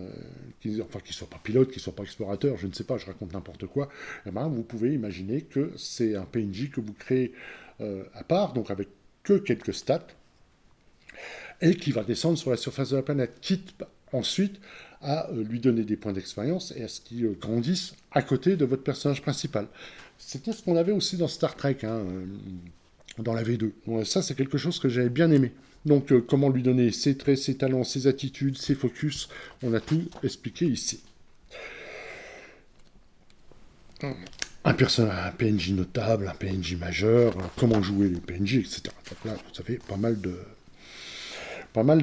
qu'il soit pas pilote, qu'il soit pas explorateur, je ne sais pas, je raconte n'importe quoi. Eh ben, vous pouvez imaginer que c'est un PNJ que vous créez à part, donc avec que quelques stats, et qui va descendre sur la surface de la planète, quitte ensuite à lui donner des points d'expérience et à ce qu'il grandisse à côté de votre personnage principal. C'était ce qu'on avait aussi dans Star Trek, hein, dans la V2. Donc, ça, c'est quelque chose que j'avais bien aimé. Donc, comment lui donner ses traits, ses talents, ses attitudes, ses focus, on a tout expliqué ici. Un PNJ notable, un PNJ majeur, comment jouer les PNJ, etc. Donc là, vous avez pas mal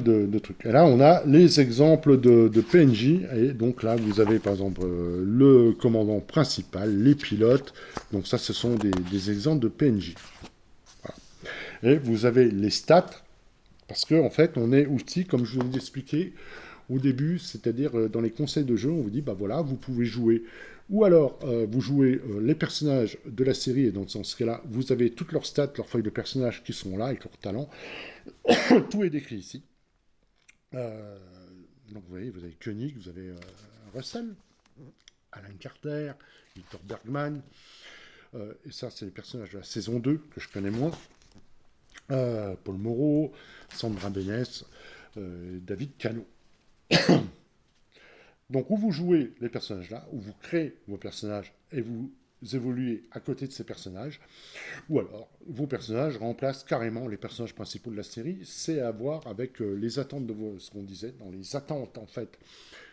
de trucs. Et là, on a les exemples de PNJ. Et donc là, vous avez par exemple le commandant principal, les pilotes. Donc ça, ce sont des exemples de PNJ. Voilà. Et vous avez les stats. Parce qu'en fait, on est aussi, comme je vous l'ai expliqué au début, c'est-à-dire dans les conseils de jeu, on vous dit, bah voilà, vous pouvez jouer. Ou alors, vous jouez les personnages de la série, et dans ce cas-là, vous avez toutes leurs stats, leurs feuilles de personnages qui sont là, avec leurs talents. Tout est décrit ici. Donc vous voyez, vous avez Koenig, vous avez Russell, Alan Carter, Victor Bergman, et ça c'est les personnages de la saison 2 que je connais moins, Paul Moreau, Sandra Benes, David Cano. Donc où vous jouez les personnages là, où vous créez vos personnages et vous évoluez à côté de ces personnages, ou alors vos personnages remplacent carrément les personnages principaux de la série. C'est à voir avec les attentes de ce qu'on disait, dans les attentes en fait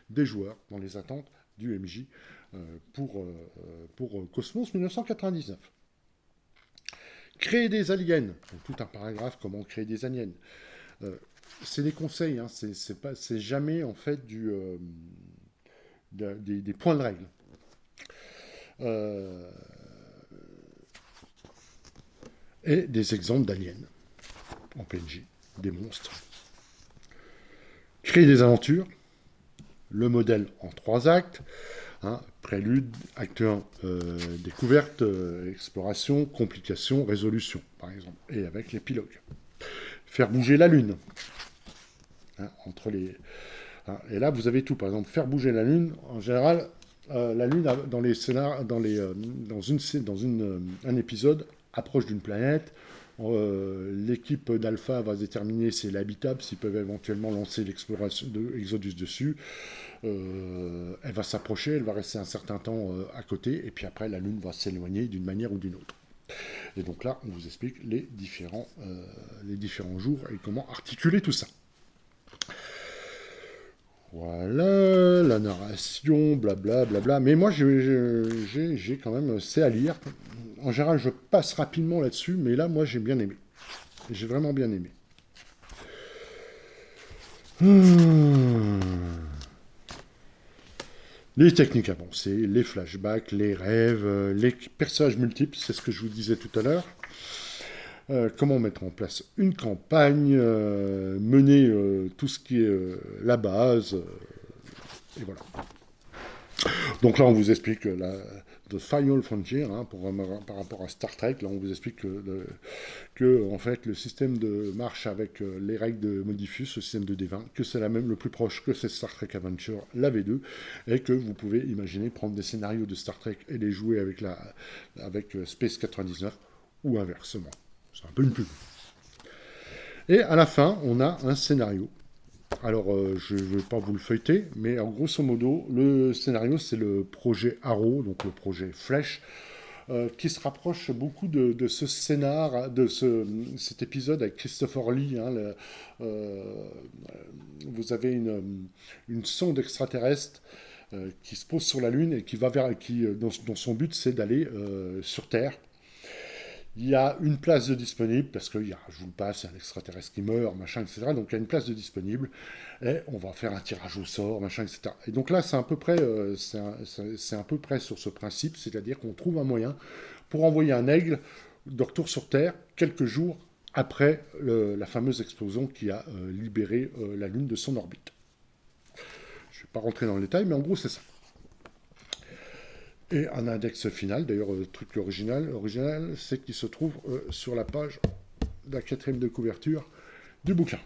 des joueurs, dans les attentes du MJ pour Cosmos 1999. Créer des aliens, donc tout un paragraphe, comment créer des aliens. C'est des conseils, hein, c'est jamais en fait des points de règle. Et des exemples d'aliens en PNJ, des monstres. Créer des aventures, le modèle en 3 actes, hein, prélude, acte 1, découverte, exploration, complication, résolution, par exemple, et avec l'épilogue. Faire bouger la Lune, hein, entre les... Hein, et là, vous avez tout. Par exemple, faire bouger la Lune, en général, la Lune, dans les scénars, un épisode, approche d'une planète. L'équipe d'Alpha va déterminer si elle est habitable, s'ils peuvent éventuellement lancer l'exploration de Exodus dessus. Elle va s'approcher, elle va rester un certain temps à côté, et puis après, la Lune va s'éloigner d'une manière ou d'une autre. Et donc là, on vous explique les différents jours et comment articuler tout ça. Voilà, la narration, blabla, blabla. Mais moi, j'ai quand même... C'est à lire. En général, je passe rapidement là-dessus, mais là, moi, j'ai bien aimé. J'ai vraiment bien aimé. Les techniques avancées, les flashbacks, les rêves, les personnages multiples, c'est ce que je vous disais tout à l'heure. comment mettre en place une campagne, mener tout ce qui est la base, et voilà. Donc là, on vous explique The Final Frontier, hein, par rapport à Star Trek. Là, on vous explique que en fait, le système de marche avec les règles de Modiphius, le système de D20, que c'est la même, le plus proche que c'est Star Trek Adventure, la V2, et que vous pouvez imaginer prendre des scénarios de Star Trek et les jouer avec Space 99, ou inversement. C'est un peu une pub. Et à la fin, on a un scénario. Alors, je ne vais pas vous le feuilleter, mais en grosso modo, le scénario, c'est le projet Arrow, donc le projet Flèche, qui se rapproche beaucoup de ce scénar, cet épisode avec Christopher Lee. Hein, vous avez une sonde extraterrestre qui se pose sur la Lune et qui va dont son but, c'est d'aller sur Terre. Il y a une place de disponible, parce que, je vous le passe, il y a un extraterrestre qui meurt, machin, etc. Donc il y a une place de disponible, et on va faire un tirage au sort, machin, etc. Et donc là, c'est à peu près, c'est à peu près sur ce principe, c'est-à-dire qu'on trouve un moyen pour envoyer un aigle de retour sur Terre quelques jours après la fameuse explosion qui a libéré la Lune de son orbite. Je ne vais pas rentrer dans le détail, mais en gros, c'est ça. Et un index final, d'ailleurs, le truc original c'est qu'il se trouve sur la page de la 4e de couverture du bouquin.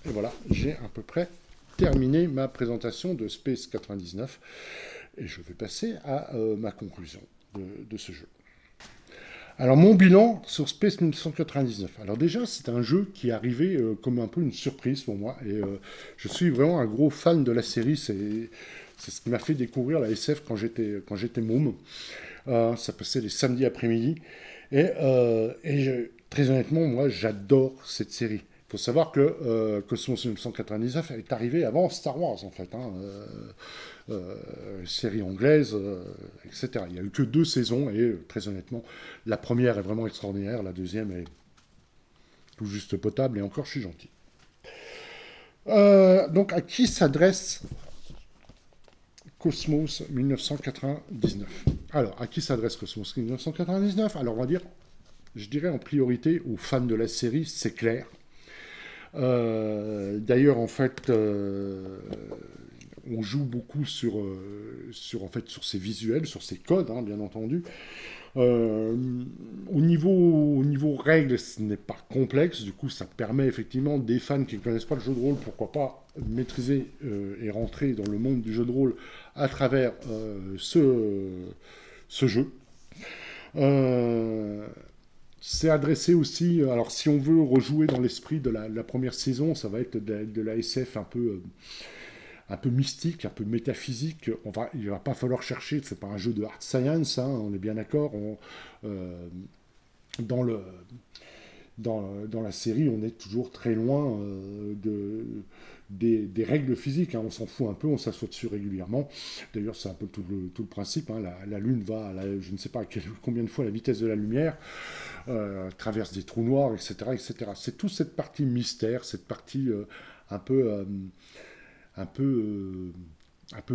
Et voilà, j'ai à peu près terminé ma présentation de Space 99, et je vais passer à ma conclusion de ce jeu. Alors, mon bilan sur Space 1999. Alors déjà, c'est un jeu qui est arrivé comme un peu une surprise pour moi, et je suis vraiment un gros fan de la série. C'est ce qui m'a fait découvrir la SF quand j'étais môme. Ça passait les samedis après-midi. Et très honnêtement, moi, j'adore cette série. Il faut savoir que Cosmos 1999 est arrivé avant Star Wars, en fait. Hein, série anglaise, etc. Il n'y a eu que 2 saisons, et très honnêtement, la première est vraiment extraordinaire, la deuxième est tout juste potable, et encore, je suis gentil. Donc, à qui s'adresse Cosmos 1999? Alors, à qui s'adresse Cosmos 1999? Alors, on va dire, je dirais en priorité aux fans de la série, c'est clair. D'ailleurs, en fait, on joue beaucoup sur ces visuels, sur ces codes, hein, bien entendu. Au niveau règles, ce n'est pas complexe. Du coup, ça permet effectivement des fans qui ne connaissent pas le jeu de rôle, pourquoi pas maîtriser et rentrer dans le monde du jeu de rôle à travers ce jeu. C'est adressé aussi, alors si on veut rejouer dans l'esprit de la première saison, ça va être de la SF un peu mystique, un peu métaphysique. Il ne va pas falloir chercher, c'est pas un jeu de hard science, hein, on est bien d'accord. Dans la série, on est toujours très loin des règles physiques, hein. On s'en fout un peu, on s'assoit dessus régulièrement. D'ailleurs, c'est un peu tout le principe, hein. La Lune va je ne sais pas combien de fois la vitesse de la lumière, traverse des trous noirs, etc., etc. C'est toute cette partie mystère, cette partie un peu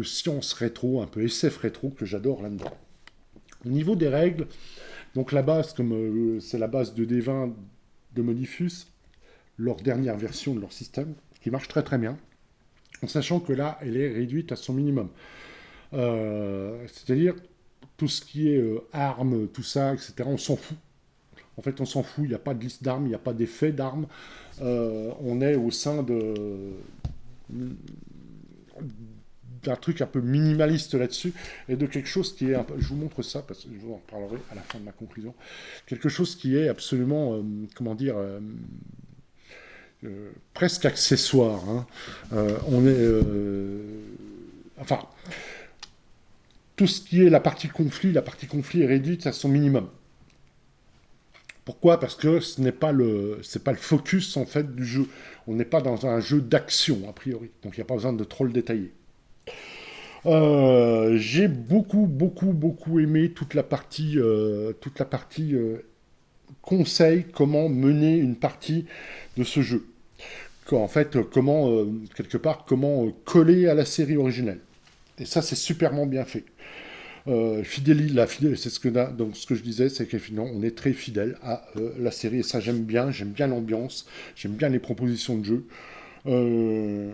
science rétro, un peu SF rétro, que j'adore là-dedans. Au niveau des règles, donc la base, c'est la base de D20 de Modiphius, leur dernière version de leur système, qui marche très très bien, en sachant que là, elle est réduite à son minimum. C'est-à-dire, tout ce qui est armes, tout ça, etc., on s'en fout. En fait, on s'en fout, il n'y a pas de liste d'armes, il n'y a pas d'effet d'armes. On est au sein d'un truc un peu minimaliste là-dessus, et de quelque chose qui est je vous montre ça, parce que je vous en parlerai à la fin de ma conclusion, quelque chose qui est absolument, presque accessoire, hein. Tout ce qui est la partie conflit est réduite à son minimum. Pourquoi? Parce que c'est pas le focus en fait du jeu. On n'est pas dans un jeu d'action a priori, donc il n'y a pas besoin de trop le détailler. J'ai beaucoup aimé toute la partie conseil, comment mener une partie de ce jeu. En fait, comment coller à la série originelle. Et ça, c'est superment bien fait. C'est donc ce que je disais, c'est qu'effectivement, on est très fidèle à la série, et ça j'aime bien l'ambiance, j'aime bien les propositions de jeu. Euh,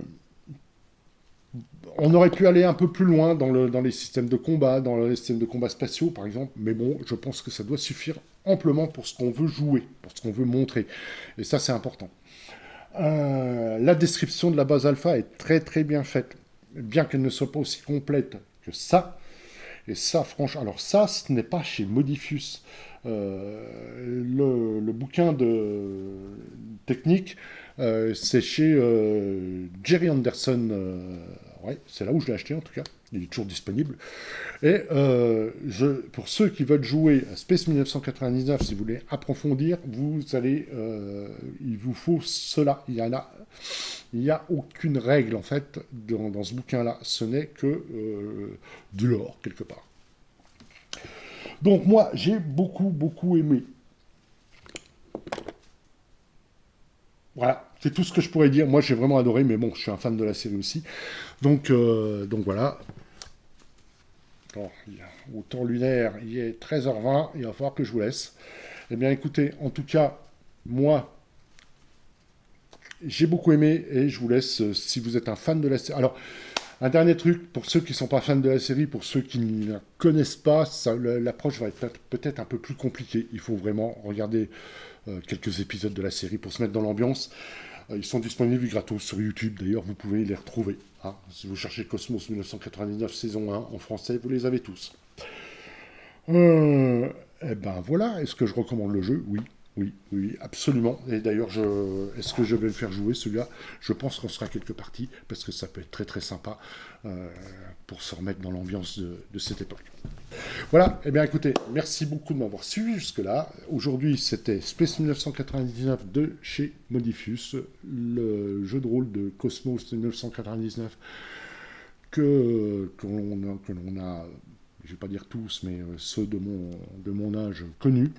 on aurait pu aller un peu plus loin dans les systèmes de combat, dans les systèmes de combat spatiaux, par exemple, mais bon, je pense que ça doit suffire amplement pour ce qu'on veut jouer, pour ce qu'on veut montrer. Et ça, c'est important. La description de la base alpha est très très bien faite, bien qu'elle ne soit pas aussi complète que ça. Et ça, franchement, alors ça, ce n'est pas chez Modiphius. Le bouquin de technique, c'est chez Jerry Anderson. Ouais, c'est là où je l'ai acheté en tout cas. Il est toujours disponible. Et pour ceux qui veulent jouer à Space 1999, si vous voulez approfondir, il vous faut cela. Il n'y a aucune règle en fait dans ce bouquin-là. Ce n'est que du lore quelque part. Donc moi, j'ai beaucoup aimé. Voilà, c'est tout ce que je pourrais dire. Moi, j'ai vraiment adoré, mais bon, je suis un fan de la série aussi. Donc voilà. Bon, au temps lunaire, il est 13h20, il va falloir que je vous laisse. Eh bien, écoutez, en tout cas, moi, j'ai beaucoup aimé et je vous laisse si vous êtes un fan de la série. Alors, un dernier truc, pour ceux qui ne sont pas fans de la série, pour ceux qui ne la connaissent pas, l'approche va être peut-être un peu plus compliquée. Il faut vraiment regarder quelques épisodes de la série pour se mettre dans l'ambiance. Ils sont disponibles gratos sur YouTube, d'ailleurs, vous pouvez les retrouver. Hein. Si vous cherchez Cosmos 1999 saison 1 en français, vous les avez tous. Eh ben voilà, est-ce que je recommande le jeu? Oui, absolument. Et d'ailleurs, est-ce que je vais le faire jouer celui-là? Je pense qu'on sera quelques parties, parce que ça peut être très très sympa pour se remettre dans l'ambiance de cette époque. Voilà, eh bien écoutez, merci beaucoup de m'avoir suivi jusque-là. Aujourd'hui, c'était Space 1999 de chez Modiphius, le jeu de rôle de Cosmos 1999 que l'on a, je ne vais pas dire tous, mais ceux de mon âge connus.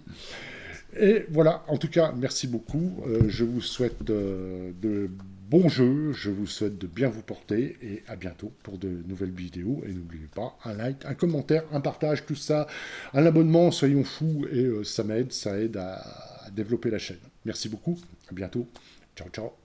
Et voilà, en tout cas, merci beaucoup. Je vous souhaite de bons jeux, je vous souhaite de bien vous porter et à bientôt pour de nouvelles vidéos. Et n'oubliez pas, un like, un commentaire, un partage, tout ça, un abonnement, soyons fous et ça aide à développer la chaîne. Merci beaucoup, à bientôt. Ciao, ciao.